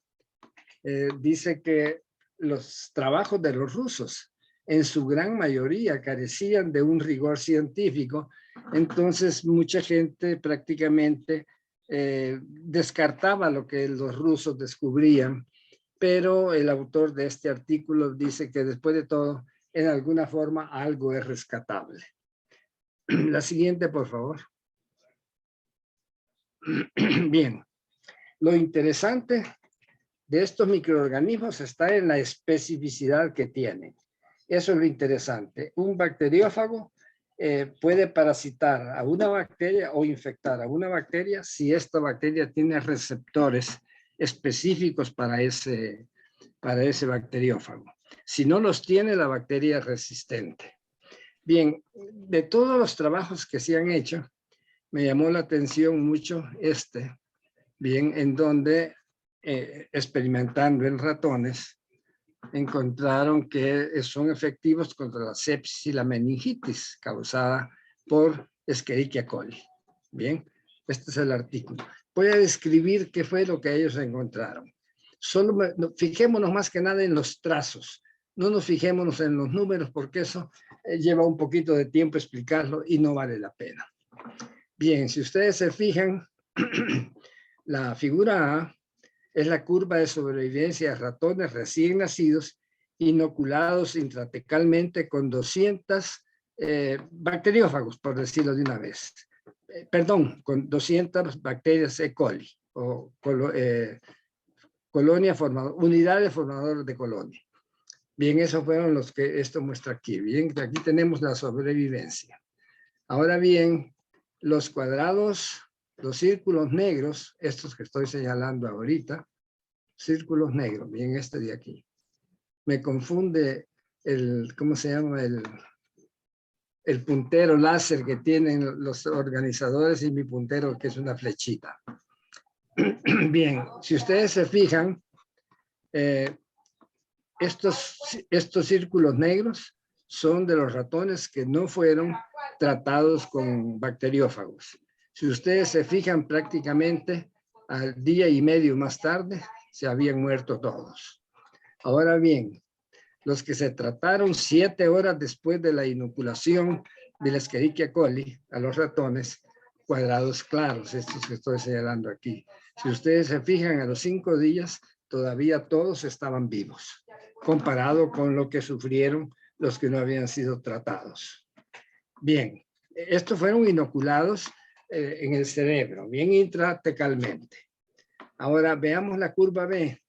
dice que los trabajos de los rusos en su gran mayoría carecían de un rigor científico, entonces mucha gente prácticamente descartaba lo que los rusos descubrían, pero el autor de este artículo dice que después de todo, en alguna forma algo es rescatable. La siguiente, por favor. Bien, lo interesante de estos microorganismos está en la especificidad que tienen. Eso es lo interesante. Un bacteriófago puede parasitar a una bacteria o infectar a una bacteria si esta bacteria tiene receptores específicos para ese bacteriófago. Si no los tiene, la bacteria es resistente. Bien, de todos los trabajos que se han hecho, me llamó la atención mucho bien, en donde experimentando en ratones, encontraron que son efectivos contra la sepsis y la meningitis causada por Escherichia coli. Bien, este es el artículo. Voy a describir qué fue lo que ellos encontraron. Fijémonos más que nada en los trazos. No nos fijémonos en los números porque eso lleva un poquito de tiempo explicarlo y no vale la pena. Bien, si ustedes se fijan, la figura A es la curva de sobrevivencia de ratones recién nacidos inoculados intratecalmente con 200 bacteriófagos, por decirlo de una vez. Perdón, con 200 bacterias E. coli o unidades formadoras de colonia. Bien, esos fueron los que esto muestra aquí. Bien, aquí tenemos la sobrevivencia. Ahora bien, los cuadrados, los círculos negros, estos que estoy señalando ahorita, círculos negros, bien, este de aquí. Me confunde ¿cómo se llama? El puntero láser que tienen los organizadores y mi puntero que es una flechita. Bien, si ustedes se fijan, estos círculos negros son de los ratones que no fueron tratados con bacteriófagos. Si ustedes se fijan, prácticamente al día y medio más tarde se habían muerto todos. Ahora bien, los que se trataron 7 horas después de la inoculación de la Escherichia coli a los ratones, cuadrados claros, estos que estoy señalando aquí. Si ustedes se fijan, a los 5 días todavía todos estaban vivos, comparado con lo que sufrieron los que no habían sido tratados. Bien, estos fueron inoculados en el cerebro, bien intratecalmente. Ahora veamos la curva B.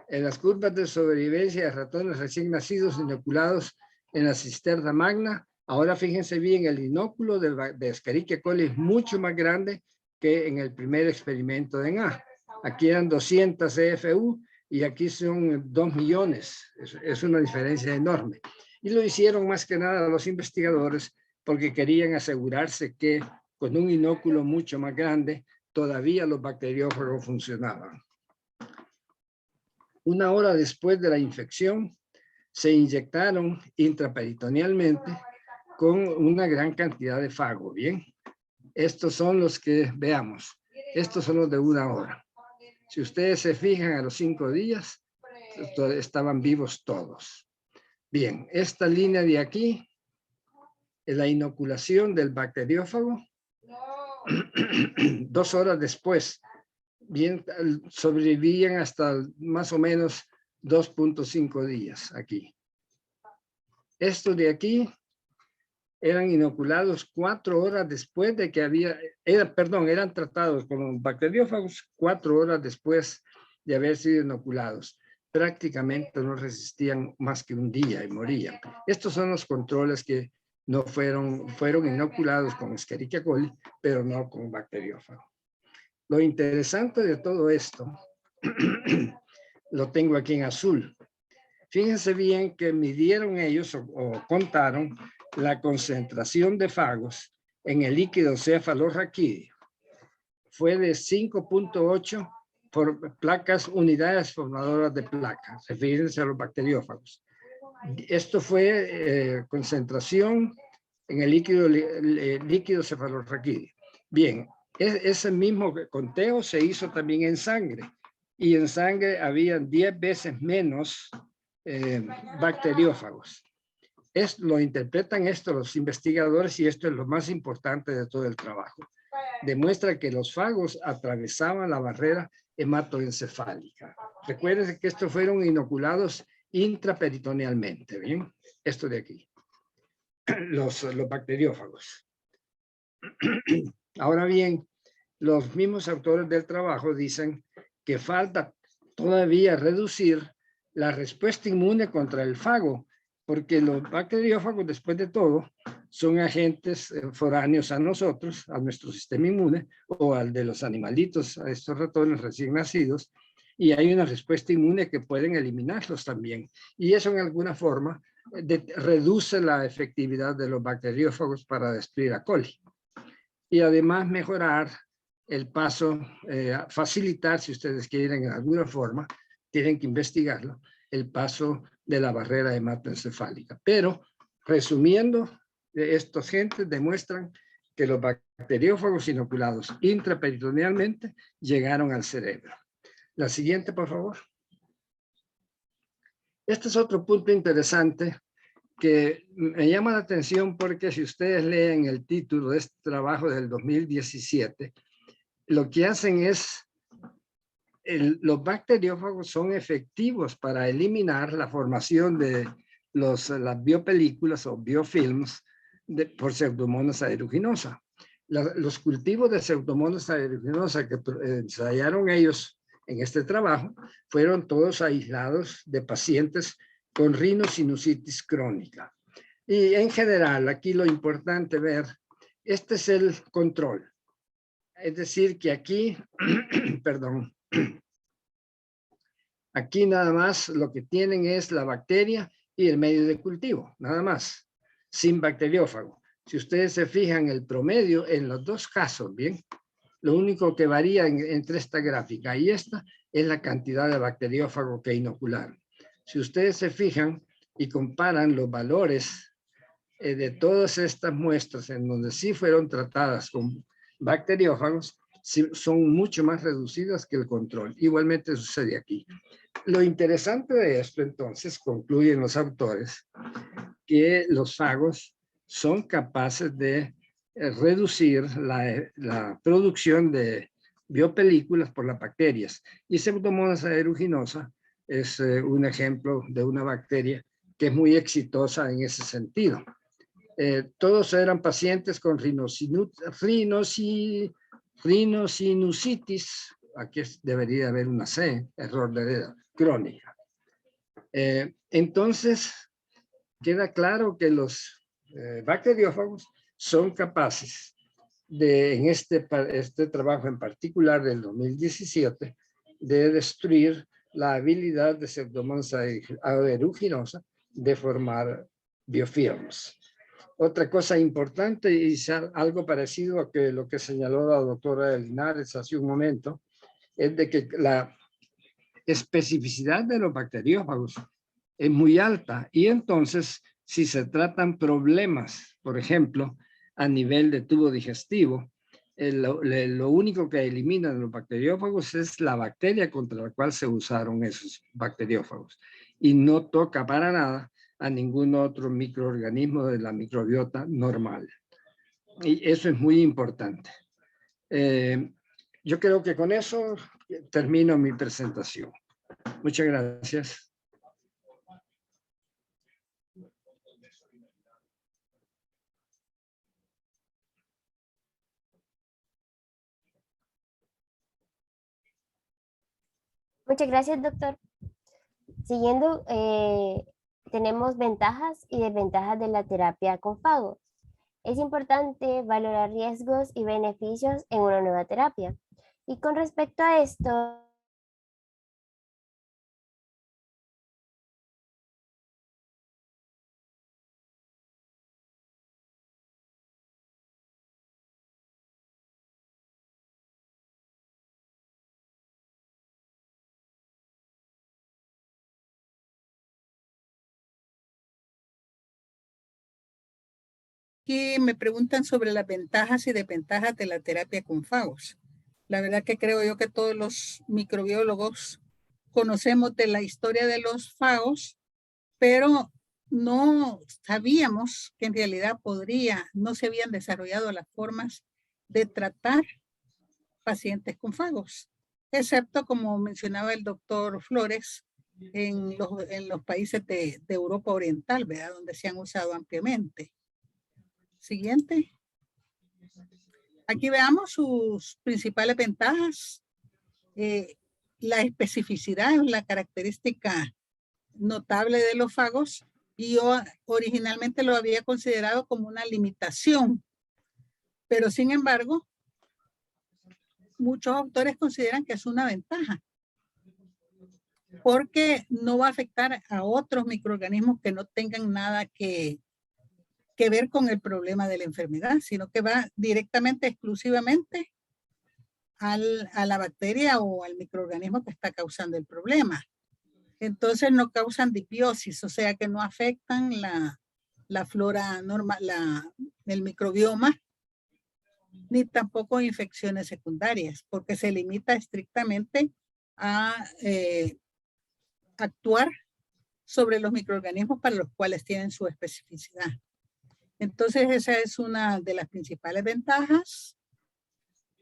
En las curvas de sobrevivencia de ratones recién nacidos inoculados en la cisterna magna, ahora fíjense bien, el inóculo de Escherichia coli es mucho más grande que en el primer experimento en A. Aquí eran 200 EFU y aquí son 2 millones. Es una diferencia enorme. Y lo hicieron más que nada los investigadores porque querían asegurarse que con un inóculo mucho más grande todavía los bacteriófagos funcionaban. 1 hora después de la infección, se inyectaron intraperitonealmente con una gran cantidad de fago. Bien, estos son los que veamos. Estos son los de 1 hora. Si ustedes se fijan, a los 5 días estaban vivos todos. Bien, esta línea de aquí es la inoculación del bacteriófago 2 horas después. Bien, sobrevivían hasta más o menos 2.5 días aquí. Estos de aquí eran inoculados 4 horas después de que eran tratados con bacteriófagos 4 horas después de haber sido inoculados. Prácticamente no resistían más que un día y morían. Estos son los controles que no fueron inoculados con Escherichia coli, pero no con bacteriófago. Lo interesante de todo esto, lo tengo aquí en azul. Fíjense bien que midieron ellos o contaron la concentración de fagos en el líquido cefalorraquídeo. Fue de 5.8 por placas, unidades formadoras de placas, refiriéndose a los bacteriófagos. Esto fue concentración en el líquido cefalorraquídeo. Bien, ese mismo conteo se hizo también en sangre. Y en sangre habían 10 veces menos bacteriófagos. Lo interpretan esto los investigadores y esto es lo más importante de todo el trabajo. Demuestra que los fagos atravesaban la barrera hematoencefálica. Recuerden que estos fueron inoculados intraperitonealmente, ¿bien? Esto de aquí, los bacteriófagos. Ahora bien, los mismos autores del trabajo dicen que falta todavía reducir la respuesta inmune contra el fago, porque los bacteriófagos, después de todo, son agentes foráneos a nosotros, a nuestro sistema inmune, o al de los animalitos, a estos ratones recién nacidos, y hay una respuesta inmune que pueden eliminarlos también. Y eso en alguna forma reduce la efectividad de los bacteriófagos para destruir a coli. y además mejorar el paso, facilitar, si ustedes quieren en alguna forma, tienen que investigarlo, el paso de la barrera hematoencefálica. Pero, resumiendo, estos gentes demuestran que los bacteriófagos inoculados intraperitonealmente llegaron al cerebro. La siguiente, por favor. Este es otro punto interesante que me llama la atención porque si ustedes leen el título de este trabajo del 2017, lo que hacen es, los bacteriófagos son efectivos para eliminar la formación de las biopelículas o biofilms por Pseudomonas aeruginosa. Los cultivos de Pseudomonas aeruginosa que ensayaron ellos en este trabajo fueron todos aislados de pacientes con rinosinusitis crónica. Y en general, aquí lo importante ver, este es el control. Es decir, que aquí, perdón, aquí nada más lo que tienen es la bacteria y el medio de cultivo, nada más, sin bacteriófago. Si ustedes se fijan el promedio en los dos casos, ¿bien? Lo único que varía entre esta gráfica y esta es la cantidad de bacteriófago que inocularon. Si ustedes se fijan y comparan los valores de todas estas muestras en donde sí fueron tratadas con bacteriófagos, son mucho más reducidas que el control. Igualmente sucede aquí. Lo interesante de esto, entonces, concluyen los autores, que los fagos son capaces de reducir la producción de biopelículas por las bacterias. Y Pseudomonas aeruginosa es un ejemplo de una bacteria que es muy exitosa en ese sentido. Todos eran pacientes con rinosinusitis, aquí debería haber una C, error de dedo, crónica. Entonces, queda claro que los bacteriófagos son capaces de, en este trabajo en particular del 2017, de destruir la habilidad de Pseudomonas aeruginosa de formar biofilms. Otra cosa importante y algo parecido a lo que señaló la doctora Linares hace un momento, es de que la especificidad de los bacteriófagos es muy alta y entonces si se tratan problemas, por ejemplo, a nivel de tubo digestivo, lo único que eliminan los bacteriófagos es la bacteria contra la cual se usaron esos bacteriófagos y no toca para nada a ningún otro microorganismo de la microbiota normal. Y eso es muy importante. Yo creo que con eso termino mi presentación. Muchas gracias. Muchas gracias, doctor. Siguiendo, tenemos ventajas y desventajas de la terapia con fagos. Es importante valorar riesgos y beneficios en una nueva terapia. Y con respecto a esto, Aquí me preguntan sobre las ventajas y desventajas de la terapia con fagos. La verdad que creo yo que todos los microbiólogos conocemos de la historia de los fagos, pero no sabíamos que en realidad no se habían desarrollado las formas de tratar pacientes con fagos, excepto como mencionaba el doctor Flores, en los países de Europa Oriental, ¿verdad? Donde se han usado ampliamente. Siguiente. Aquí veamos sus principales ventajas. La especificidad es la característica notable de los fagos y yo originalmente lo había considerado como una limitación, pero sin embargo, muchos autores consideran que es una ventaja porque no va a afectar a otros microorganismos que no tengan nada que que ver con el problema de la enfermedad, sino que va directamente, exclusivamente a la bacteria o al microorganismo que está causando el problema. Entonces no causan disbiosis, o sea que no afectan la flora normal, el microbioma, ni tampoco infecciones secundarias, porque se limita estrictamente a actuar sobre los microorganismos para los cuales tienen su especificidad. Entonces esa es una de las principales ventajas,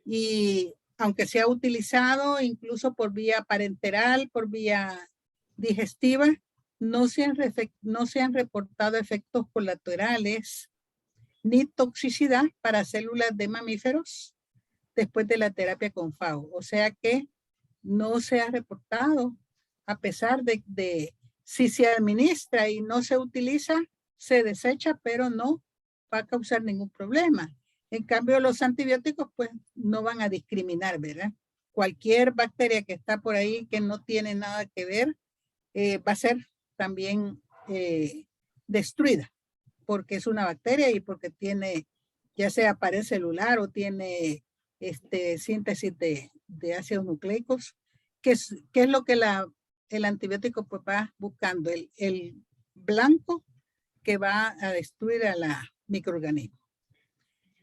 y aunque se ha utilizado incluso por vía parenteral, por vía digestiva, no se han reportado efectos colaterales ni toxicidad para células de mamíferos después de la terapia con FAO. O sea que no se ha reportado, a pesar de si se administra y no se utiliza, se desecha, pero no va a causar ningún problema. En cambio, los antibióticos pues no van a discriminar, ¿verdad? Cualquier bacteria que está por ahí que no tiene nada que ver, va a ser también destruida, porque es una bacteria y porque tiene, ya sea pared celular o tiene síntesis de ácidos nucleicos, que es lo que el antibiótico pues va buscando, el blanco que va a destruir a la microorganismo.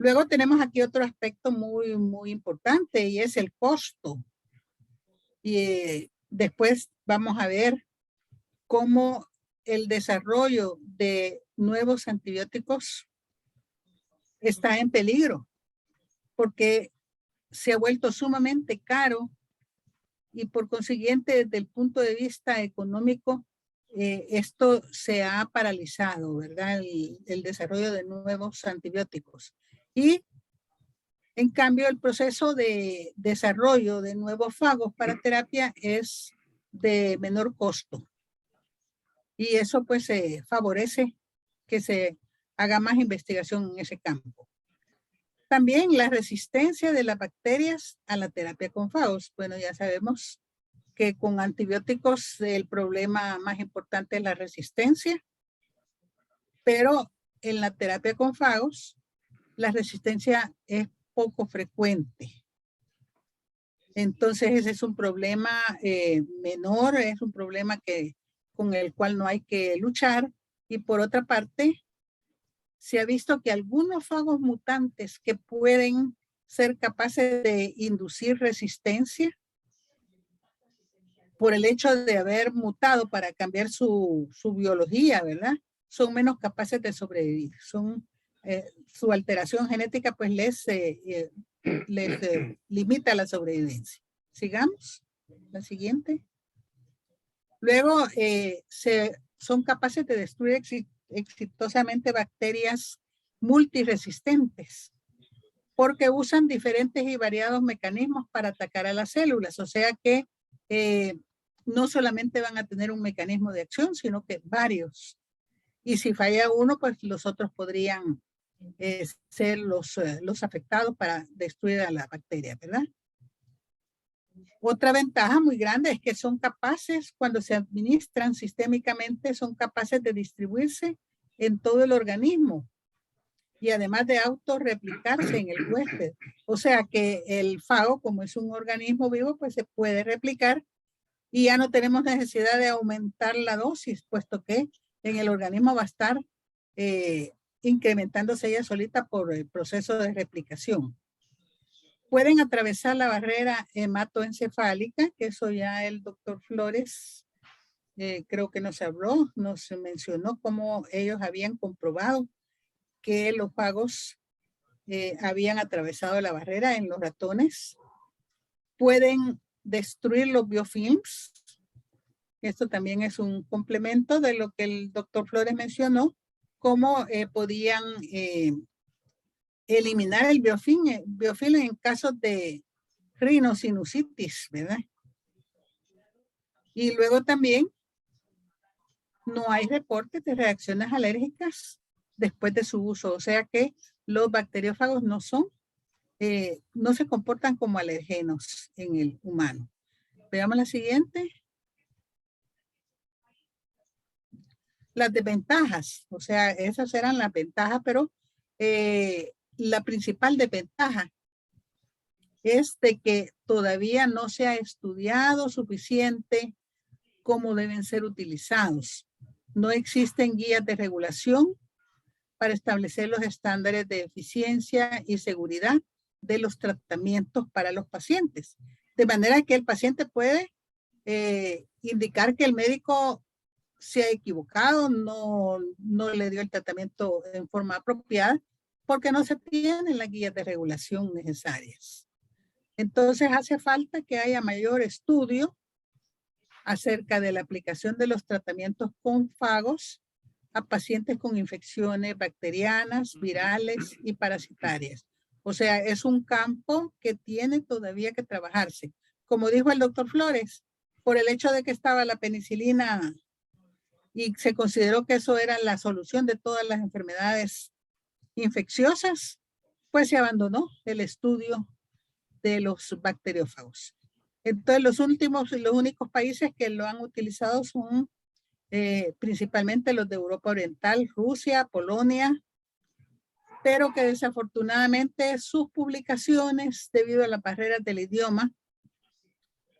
Luego tenemos aquí otro aspecto muy, muy importante, y es el costo. Y después vamos a ver cómo el desarrollo de nuevos antibióticos está en peligro, porque se ha vuelto sumamente caro, y por consiguiente, desde el punto de vista económico, esto se ha paralizado, ¿verdad? El desarrollo de nuevos antibióticos. Y en cambio, el proceso de desarrollo de nuevos fagos para terapia es de menor costo. Y eso pues favorece que se haga más investigación en ese campo. También la resistencia de las bacterias a la terapia con fagos. Bueno, ya sabemos que con antibióticos el problema más importante es la resistencia, pero en la terapia con fagos la resistencia es poco frecuente. Entonces ese es un problema menor, es un problema con el cual no hay que luchar. Y por otra parte, se ha visto que algunos fagos mutantes que pueden ser capaces de inducir resistencia por el hecho de haber mutado para cambiar su biología, ¿verdad? Son menos capaces de sobrevivir. Su alteración genética pues les limita la sobrevivencia. Sigamos. La siguiente. Luego son capaces de destruir exitosamente bacterias multiresistentes, porque usan diferentes y variados mecanismos para atacar a las células. O sea que no solamente van a tener un mecanismo de acción, sino que varios. Y si falla uno, pues los otros podrían ser los afectados para destruir a la bacteria, ¿verdad? Otra ventaja muy grande es que son capaces, cuando se administran sistémicamente, son capaces de distribuirse en todo el organismo, y además de autorreplicarse en el huésped. O sea que el fago, como es un organismo vivo, pues se puede replicar, y ya no tenemos necesidad de aumentar la dosis, puesto que en el organismo va a estar incrementándose ella solita por el proceso de replicación. Pueden atravesar la barrera hematoencefálica, que eso ya el doctor Flores creo que nos habló, nos mencionó cómo ellos habían comprobado que los fagos habían atravesado la barrera en los ratones. Pueden destruir los biofilms. Esto también es un complemento de lo que el doctor Flores mencionó, cómo podían eliminar el biofilm en casos de rinosinusitis, ¿verdad? Y luego también no hay reportes de reacciones alérgicas después de su uso. O sea que los bacteriófagos no se comportan como alergenos en el humano. Veamos la siguiente. las desventajas, o sea, esas eran las ventajas, pero la principal desventaja es de que todavía no se ha estudiado suficiente cómo deben ser utilizados. No existen guías de regulación para establecer los estándares de eficiencia y seguridad de los tratamientos para los pacientes. De manera que el paciente puede indicar que el médico se ha equivocado, no le dio el tratamiento en forma apropiada, porque no se tienen las guías de regulación necesarias. Entonces hace falta que haya mayor estudio acerca de la aplicación de los tratamientos con fagos a pacientes con infecciones bacterianas, virales y parasitarias. O sea, es un campo que tiene todavía que trabajarse. Como dijo el doctor Flores, por el hecho de que estaba la penicilina y se consideró que eso era la solución de todas las enfermedades infecciosas, pues se abandonó el estudio de los bacteriófagos. Entonces los únicos países que lo han utilizado son principalmente los de Europa Oriental, Rusia, Polonia, pero que desafortunadamente sus publicaciones, debido a las barreras del idioma,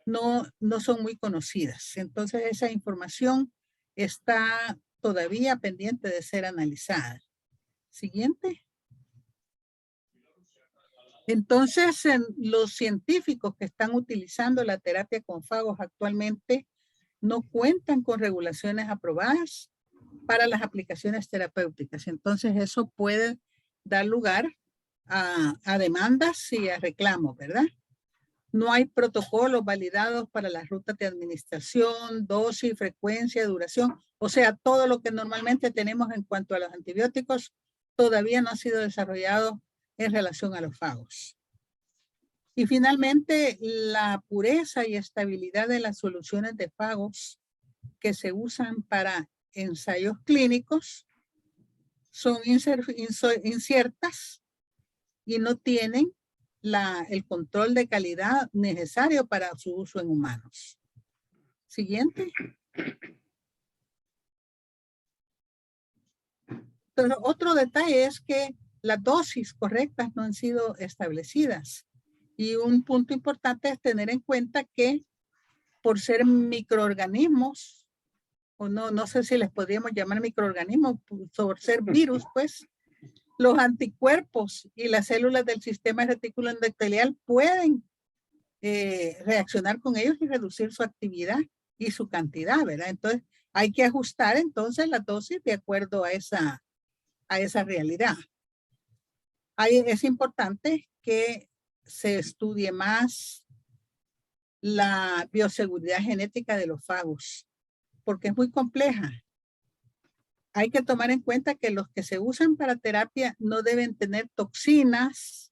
no son muy conocidas. Entonces esa información está todavía pendiente de ser analizada. Siguiente. Entonces, los científicos que están utilizando la terapia con fagos actualmente no cuentan con regulaciones aprobadas para las aplicaciones terapéuticas. Entonces, eso puede dar lugar a demandas y a reclamos, ¿verdad? No hay protocolos validados para las rutas de administración, dosis, frecuencia, duración. O sea, todo lo que normalmente tenemos en cuanto a los antibióticos todavía no ha sido desarrollado en relación a los fagos. Y finalmente, la pureza y estabilidad de las soluciones de fagos que se usan para ensayos clínicos son inciertas y no tienen el control de calidad necesario para su uso en humanos. Siguiente. Entonces, otro detalle es que las dosis correctas no han sido establecidas. Y un punto importante es tener en cuenta que por ser microorganismos, o no sé si les podríamos llamar microorganismos, por ser virus, pues, los anticuerpos y las células del sistema retículo endotelial pueden reaccionar con ellos y reducir su actividad y su cantidad, ¿verdad? Entonces, hay que ajustar entonces la dosis de acuerdo a esa realidad. Es importante que se estudie más la bioseguridad genética de los fagos, porque es muy compleja. Hay que tomar en cuenta que los que se usan para terapia no deben tener toxinas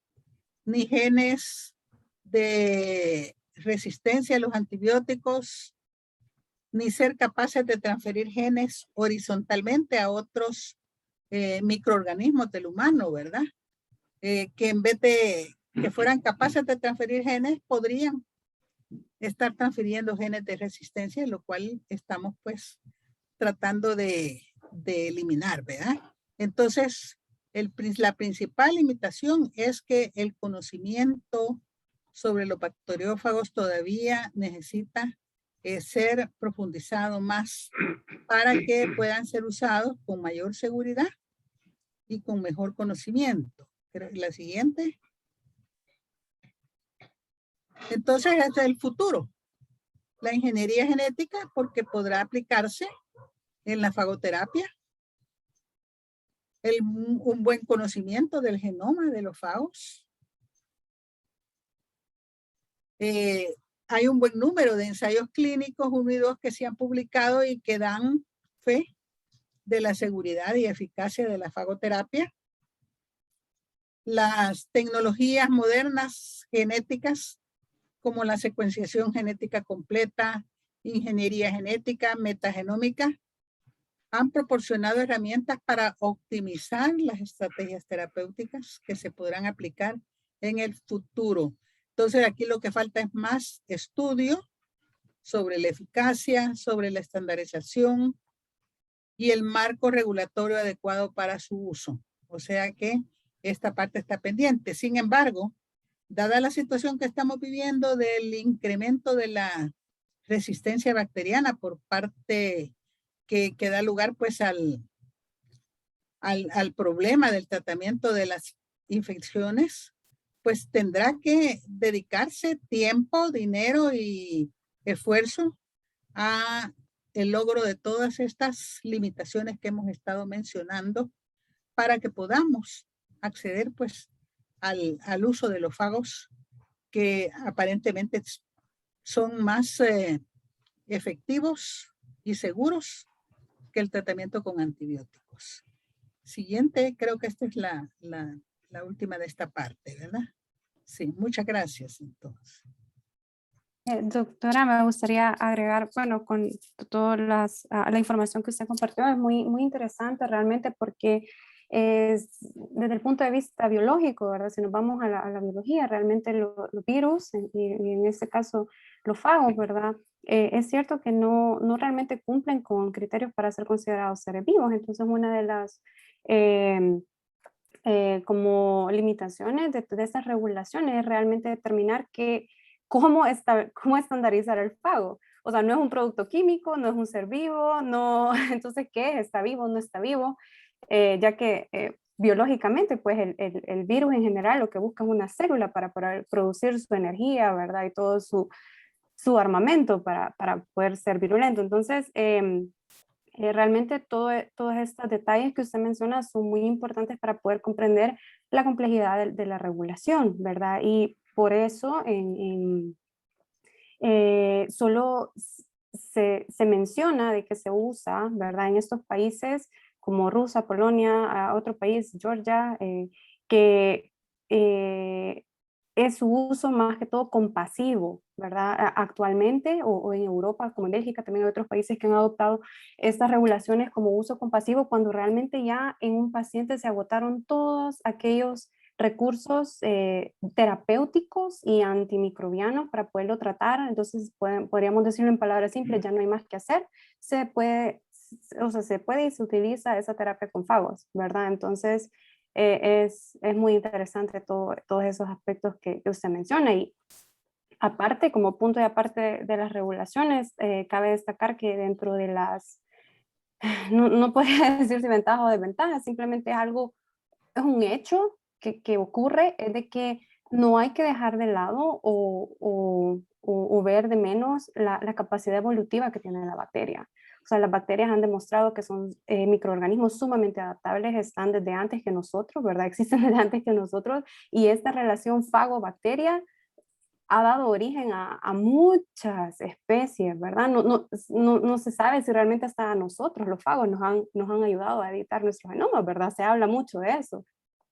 ni genes de resistencia a los antibióticos, ni ser capaces de transferir genes horizontalmente a otros microorganismos del humano, ¿verdad? Que en vez de que fueran capaces de transferir genes, podrían estar transfiriendo genes de resistencia, lo cual estamos pues tratando de eliminar, ¿verdad? Entonces, la principal limitación es que el conocimiento sobre los bacteriófagos todavía necesita ser profundizado más para que puedan ser usados con mayor seguridad y con mejor conocimiento. La siguiente. Entonces, este es el futuro. La ingeniería genética, porque podrá aplicarse en la fagoterapia. Un buen conocimiento del genoma de los fagos. Hay un buen número de ensayos clínicos 1 y 2 que se han publicado y que dan fe de la seguridad y eficacia de la fagoterapia. Las tecnologías modernas genéticas como la secuenciación genética completa, ingeniería genética, metagenómica, han proporcionado herramientas para optimizar las estrategias terapéuticas que se podrán aplicar en el futuro. Entonces aquí lo que falta es más estudio sobre la eficacia, sobre la estandarización y el marco regulatorio adecuado para su uso. O sea que esta parte está pendiente. Sin embargo, dada la situación que estamos viviendo del incremento de la resistencia bacteriana por parte que da lugar pues al problema del tratamiento de las infecciones, pues tendrá que dedicarse tiempo, dinero y esfuerzo a el logro de todas estas limitaciones que hemos estado mencionando para que podamos acceder pues al uso de los fagos que aparentemente son más efectivos y seguros que el tratamiento con antibióticos. Siguiente, creo que esta es la última de esta parte, ¿verdad? Sí, muchas gracias entonces. Doctora, me gustaría agregar, bueno, con toda la información que usted compartió, es muy, muy interesante realmente porque es desde el punto de vista biológico, ¿verdad? Si nos vamos a la biología, realmente los virus, y en este caso los fagos, ¿verdad? Es cierto que no realmente cumplen con criterios para ser considerados seres vivos, entonces una de las como limitaciones de estas regulaciones es realmente determinar cómo estandarizar el fago. O sea, no es un producto químico, no es un ser vivo, no, entonces, ¿qué es? ¿Está vivo o no está vivo? Ya que biológicamente, pues el virus en general lo que busca es una célula para poder producir su energía, ¿verdad? Y todo su armamento para poder ser virulento. Entonces, realmente todos estos detalles que usted menciona son muy importantes para poder comprender la complejidad de la regulación, ¿verdad? Y por eso solo se menciona de que se usa, ¿verdad? En estos países como Rusia, Polonia, otro país, Georgia, que es su uso más que todo compasivo, ¿verdad? Actualmente, o en Europa, como en Bélgica, también hay otros países que han adoptado estas regulaciones como uso compasivo, cuando realmente ya en un paciente se agotaron todos aquellos recursos terapéuticos y antimicrobianos para poderlo tratar. Entonces, podríamos decirlo en palabras simples, ya no hay más que hacer. Se puede y se utiliza esa terapia con fagos, ¿verdad? Entonces, es muy interesante todos esos aspectos que usted menciona. Y aparte, como punto de aparte de las regulaciones, cabe destacar que dentro de las, no podría decirse ventaja o desventaja, simplemente es un hecho que ocurre, es de que no hay que dejar de lado o ver de menos la capacidad evolutiva que tiene la bacteria. O sea, las bacterias han demostrado que son microorganismos sumamente adaptables, están desde antes que nosotros, ¿verdad? Existen desde antes que nosotros, y esta relación fago-bacteria ha dado origen a muchas especies, ¿verdad? No se sabe si realmente hasta nosotros, los fagos, nos han ayudado a editar nuestros genomas, ¿verdad? Se habla mucho de eso,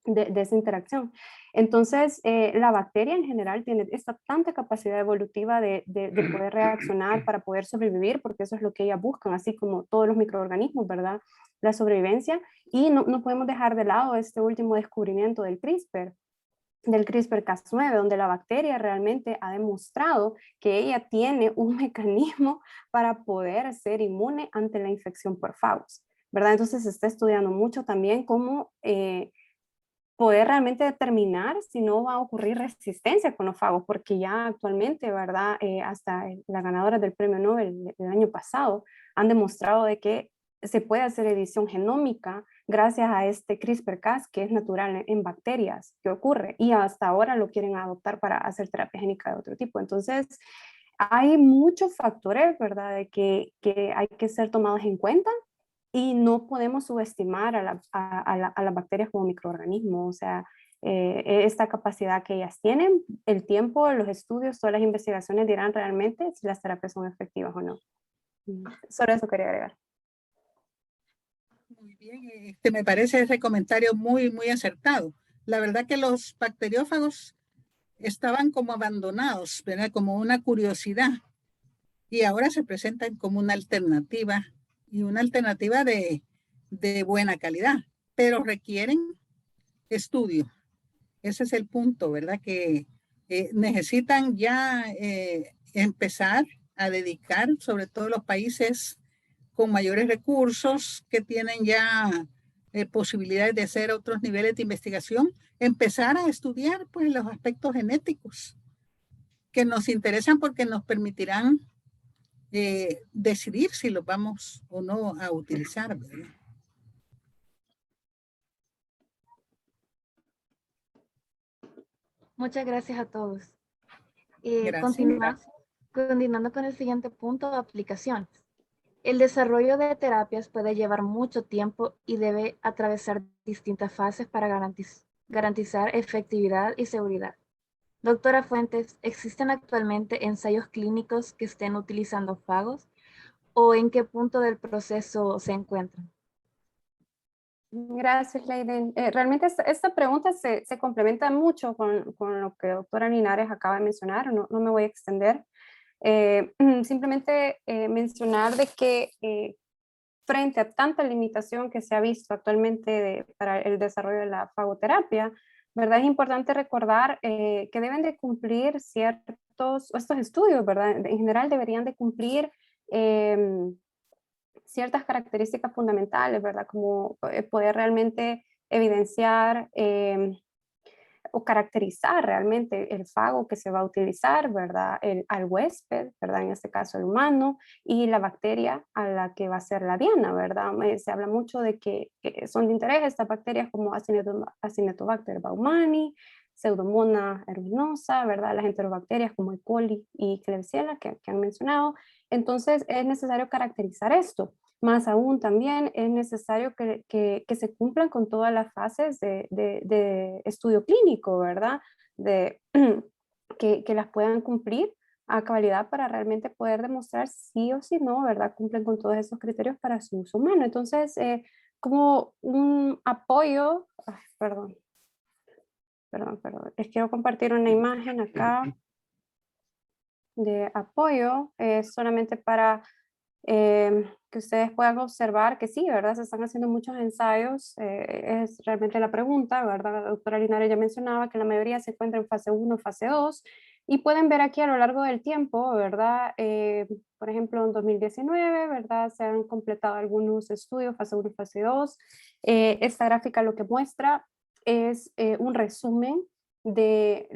de esa interacción. Entonces, la bacteria en general tiene esta tanta capacidad evolutiva de poder reaccionar para poder sobrevivir, porque eso es lo que ellas buscan, así como todos los microorganismos, ¿verdad? La sobrevivencia. Y no podemos dejar de lado este último descubrimiento del CRISPR-Cas9, donde la bacteria realmente ha demostrado que ella tiene un mecanismo para poder ser inmune ante la infección por fagos, ¿verdad? Entonces se está estudiando mucho también cómo poder realmente determinar si no va a ocurrir resistencia con los fagos, porque ya actualmente, ¿verdad? Hasta las ganadoras del premio Nobel del año pasado han demostrado de que se puede hacer edición genómica gracias a este CRISPR-Cas que es natural en bacterias que ocurre, y hasta ahora lo quieren adoptar para hacer terapia génica de otro tipo. Entonces, hay muchos factores, ¿verdad?, de que hay que ser tomados en cuenta, y no podemos subestimar a las bacterias como microorganismos. O sea, esta capacidad que ellas tienen, el tiempo, los estudios, todas las investigaciones dirán realmente si las terapias son efectivas o no. Solo eso quería agregar. Muy bien, me parece ese comentario muy, muy acertado. La verdad que los bacteriófagos estaban como abandonados, ¿verdad? Como una curiosidad, y ahora se presentan como una alternativa, y una alternativa de buena calidad, pero requieren estudio. Ese es el punto, ¿verdad? Que necesitan ya empezar a dedicar, sobre todo los países con mayores recursos, que tienen ya posibilidades de hacer otros niveles de investigación, empezar a estudiar pues los aspectos genéticos que nos interesan porque nos permitirán decidir si los vamos o no a utilizar, ¿verdad? Muchas gracias a todos. Gracias. Continuando con el siguiente punto, aplicaciones. El desarrollo de terapias puede llevar mucho tiempo y debe atravesar distintas fases para garantizar efectividad y seguridad. Doctora Fuentes, ¿existen actualmente ensayos clínicos que estén utilizando fagos o en qué punto del proceso se encuentran? Gracias, Leiden. Realmente esta pregunta se complementa mucho con lo que la doctora Linares acaba de mencionar, no me voy a extender. Simplemente mencionar de que frente a tanta limitación que se ha visto actualmente para el desarrollo de la fagoterapia, ¿verdad? Es importante recordar que deben de cumplir estos estudios, ¿verdad? En general deberían de cumplir ciertas características fundamentales, ¿verdad? Como poder realmente evidenciar o caracterizar realmente el fago que se va a utilizar, ¿verdad? Al huésped, ¿verdad? En este caso el humano, y la bacteria a la que va a ser la diana, ¿verdad? Se habla mucho de que son de interés estas bacterias como Acinetobacter baumani, Pseudomonas aeruginosa, ¿verdad? Las enterobacterias como E. coli y Klebsiella que han mencionado. Entonces es necesario caracterizar esto. Más aún también es necesario que se cumplan con todas las fases de estudio clínico, ¿verdad? Que las puedan cumplir a cabalidad para realmente poder demostrar sí o sí no, ¿verdad? Cumplen con todos esos criterios para su uso humano. Entonces, como un apoyo, perdón, les quiero compartir una imagen acá de apoyo, solamente para que ustedes puedan observar que sí, ¿verdad? Se están haciendo muchos ensayos, es realmente la pregunta, ¿verdad? La doctora Linares ya mencionaba que la mayoría se encuentra en fase 1, fase 2, y pueden ver aquí a lo largo del tiempo, ¿verdad? Por ejemplo, en 2019, ¿verdad? Se han completado algunos estudios, fase 1 y fase 2. Esta gráfica lo que muestra es un resumen de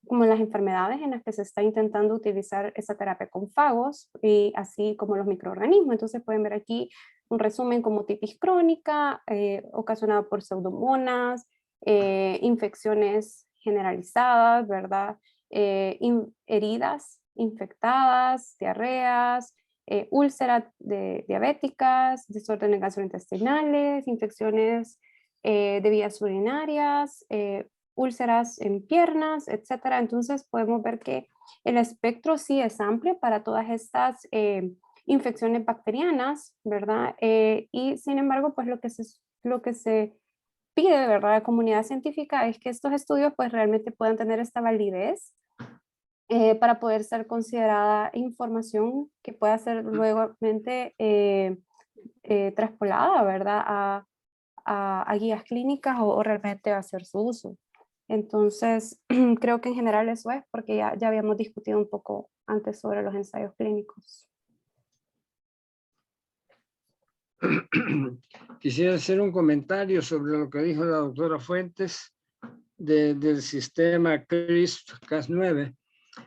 como las enfermedades en las que se está intentando utilizar esa terapia con fagos, y así como los microorganismos. Entonces pueden ver aquí un resumen como otitis crónica, ocasionada por pseudomonas, infecciones generalizadas, ¿verdad? Heridas infectadas, diarreas, úlceras diabéticas, desórdenes gastrointestinales, infecciones de vías urinarias, úlceras en piernas, etcétera. Entonces podemos ver que el espectro sí es amplio para todas estas infecciones bacterianas, ¿verdad? Y sin embargo, pues lo que se pide, ¿verdad?, a la comunidad científica es que estos estudios pues realmente puedan tener esta validez para poder ser considerada información que pueda ser luego traspolada, ¿verdad?, a guías clínicas o realmente hacer su uso. Entonces, creo que en general eso es, porque ya habíamos discutido un poco antes sobre los ensayos clínicos. Quisiera hacer un comentario sobre lo que dijo la doctora Fuentes del sistema CRISPR-Cas9.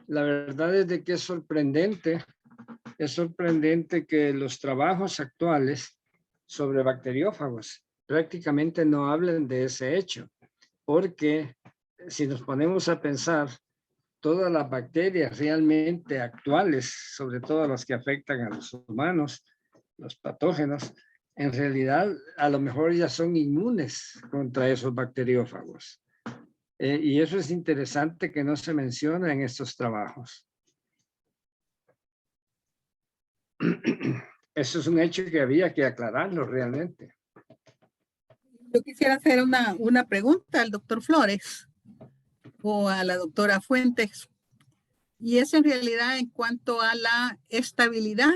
La verdad es de que es sorprendente que los trabajos actuales sobre bacteriófagos prácticamente no hablen de ese hecho, porque si nos ponemos a pensar, todas las bacterias realmente actuales, sobre todo las que afectan a los humanos, los patógenos, en realidad a lo mejor ya son inmunes contra esos bacteriófagos. Y eso es interesante que no se menciona en estos trabajos. Eso es un hecho que había que aclararlo realmente. Yo quisiera hacer una pregunta al doctor Flores o a la doctora Fuentes, y es en realidad en cuanto a la estabilidad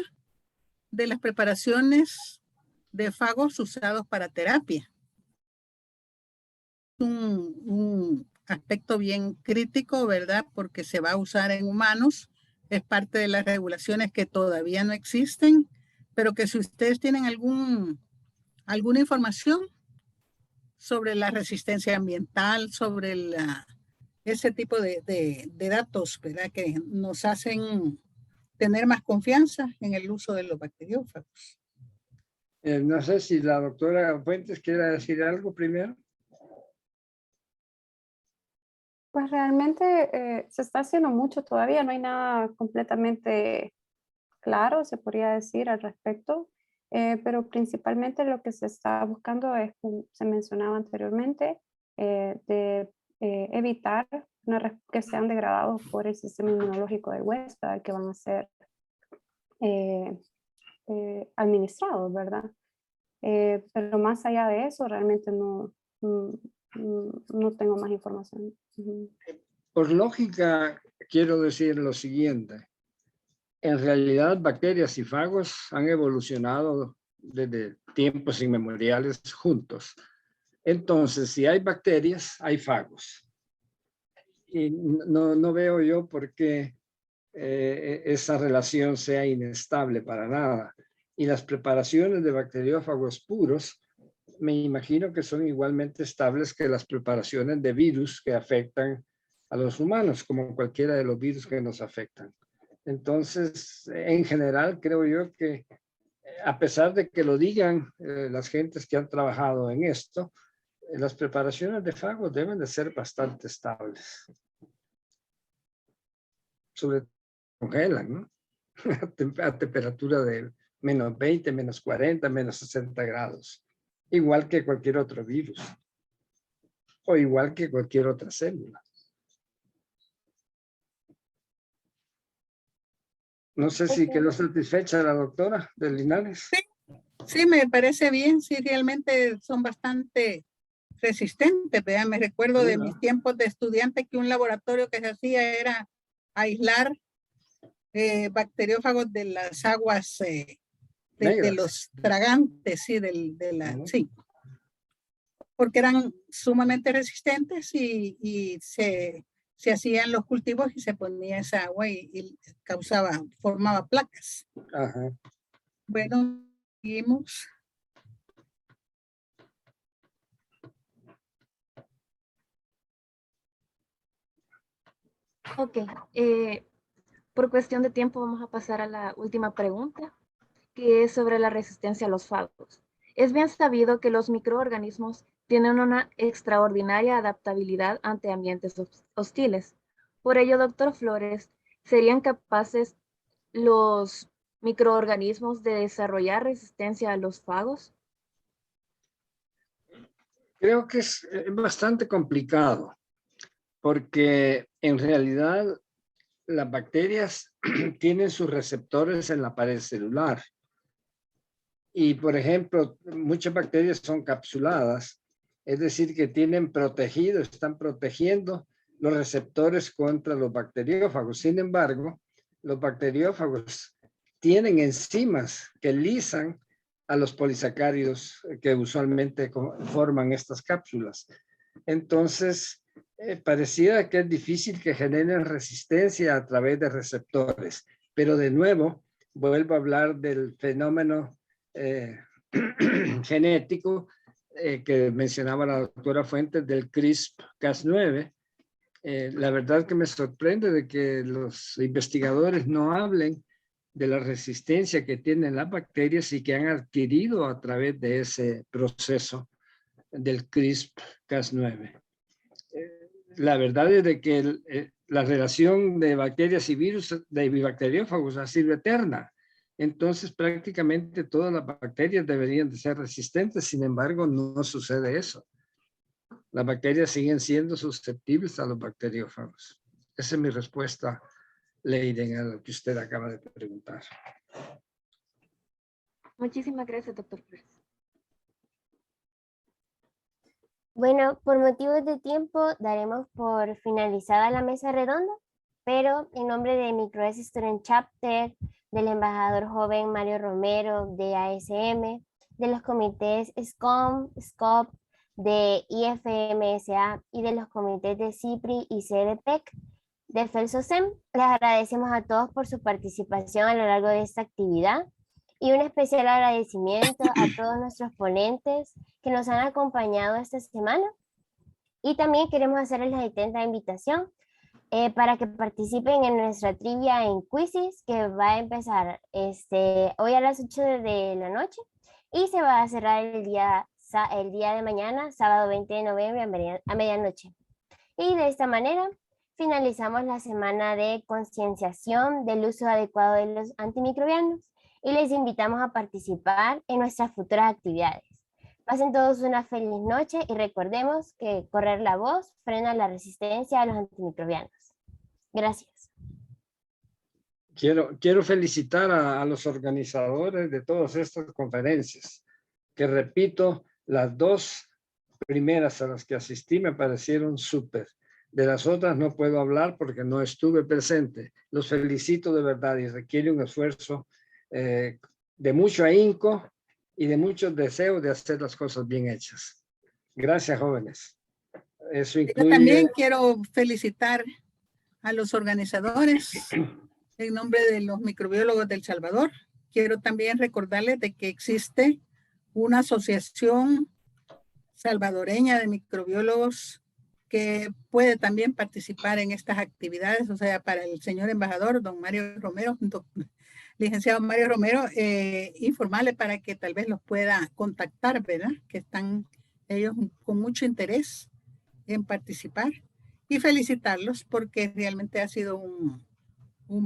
de las preparaciones de fagos usados para terapia. Un aspecto bien crítico, ¿verdad? Porque se va a usar en humanos, es parte de las regulaciones que todavía no existen, pero que si ustedes tienen alguna información sobre la resistencia ambiental, sobre ese tipo de datos, ¿verdad? Que nos hacen tener más confianza en el uso de los bacteriófagos. No sé si la doctora Fuentes quiere decir algo primero. Pues realmente se está haciendo mucho todavía, no hay nada completamente claro, se podría decir al respecto, pero principalmente lo que se está buscando es, como se mencionaba anteriormente, de evitar que sean degradados por el sistema inmunológico del huésped, que van a ser administrados, ¿verdad? Pero más allá de eso, realmente no tengo más información. Por lógica, quiero decir lo siguiente. En realidad, bacterias y fagos han evolucionado desde tiempos inmemoriales juntos. Entonces, si hay bacterias, hay fagos. Y no veo yo por qué esa relación sea inestable para nada. Y las preparaciones de bacteriófagos puros, me imagino que son igualmente estables que las preparaciones de virus que afectan a los humanos, como cualquiera de los virus que nos afectan. Entonces, en general, creo yo que a pesar de que lo digan las gentes que han trabajado en esto, las preparaciones de fagos deben de ser bastante estables. Sobre todo congelan, ¿no? A temperatura de menos 20, menos 40, menos 60 grados. Igual que cualquier otro virus. O igual que cualquier otra célula. No sé si quedó satisfecha la doctora de Linares. Sí, me parece bien, sí, realmente son bastante resistentes, ¿verdad? Me recuerdo de mis tiempos de estudiante que un laboratorio que se hacía era aislar bacteriófagos de las aguas de los tragantes, sí, sí, porque eran sumamente resistentes y se hacían los cultivos y se ponía esa agua y formaba placas. Ajá. Bueno, seguimos. Ok, por cuestión de tiempo vamos a pasar a la última pregunta, que es sobre la resistencia a los fagos. Es bien sabido que los microorganismos tienen una extraordinaria adaptabilidad ante ambientes hostiles. Por ello, doctor Flores, ¿serían capaces los microorganismos de desarrollar resistencia a los fagos? Creo que es bastante complicado, porque en realidad las bacterias tienen sus receptores en la pared celular. Y, por ejemplo, muchas bacterias son capsuladas, es decir, que están protegiendo los receptores contra los bacteriófagos. Sin embargo, los bacteriófagos tienen enzimas que lisan a los polisacáridos que usualmente forman estas cápsulas. Entonces, pareciera que es difícil que generen resistencia a través de receptores. Pero de nuevo, vuelvo a hablar del fenómeno genético que mencionaba la doctora Fuentes del CRISPR-Cas9. La verdad que me sorprende de que los investigadores no hablen de la resistencia que tienen las bacterias y que han adquirido a través de ese proceso del CRISPR-Cas9. La verdad es de que la relación de bacterias y virus de bacteriófagos ha sido eterna. Entonces, prácticamente todas las bacterias deberían de ser resistentes, sin embargo, no sucede eso. Las bacterias siguen siendo susceptibles a los bacteriófagos. Esa es mi respuesta, Leiden, a lo que usted acaba de preguntar. Muchísimas gracias, doctor Flores. Bueno, por motivos de tiempo daremos por finalizada la mesa redonda, pero en nombre de Microbial Student Chapter, del embajador joven Mario Romero de ASM, de los comités SCOM, SCOP, de IFMSA y de los comités de CIPRI y CDPEC, de FELSOSEM. Les agradecemos a todos por su participación a lo largo de esta actividad y un especial agradecimiento a todos nuestros ponentes que nos han acompañado esta semana. Y también queremos hacerles la atenta invitación para que participen en nuestra trivia en Quizzes, que va a empezar hoy a las 8 de la noche y se va a cerrar el día de mañana, sábado 20 de noviembre a medianoche. Y de esta manera finalizamos la semana de concienciación del uso adecuado de los antimicrobianos y les invitamos a participar en nuestras futuras actividades. Pasen todos una feliz noche y recordemos que correr la voz frena la resistencia a los antimicrobianos. Gracias. Quiero felicitar a los organizadores de todas estas conferencias, que repito, las 2 primeras a las que asistí me parecieron súper. De las otras no puedo hablar porque no estuve presente. Los felicito de verdad y requiere un esfuerzo de mucho ahínco y de mucho deseo de hacer las cosas bien hechas. Gracias, jóvenes. Eso incluye... Yo también quiero felicitar a los organizadores en nombre de los microbiólogos del Salvador. Quiero también recordarles de que existe una asociación salvadoreña de microbiólogos que puede también participar en estas actividades. O sea, para el señor embajador, don Mario Romero, licenciado Mario Romero, informarle para que tal vez los pueda contactar, ¿verdad? Que están ellos con mucho interés en participar, y felicitarlos porque realmente ha sido un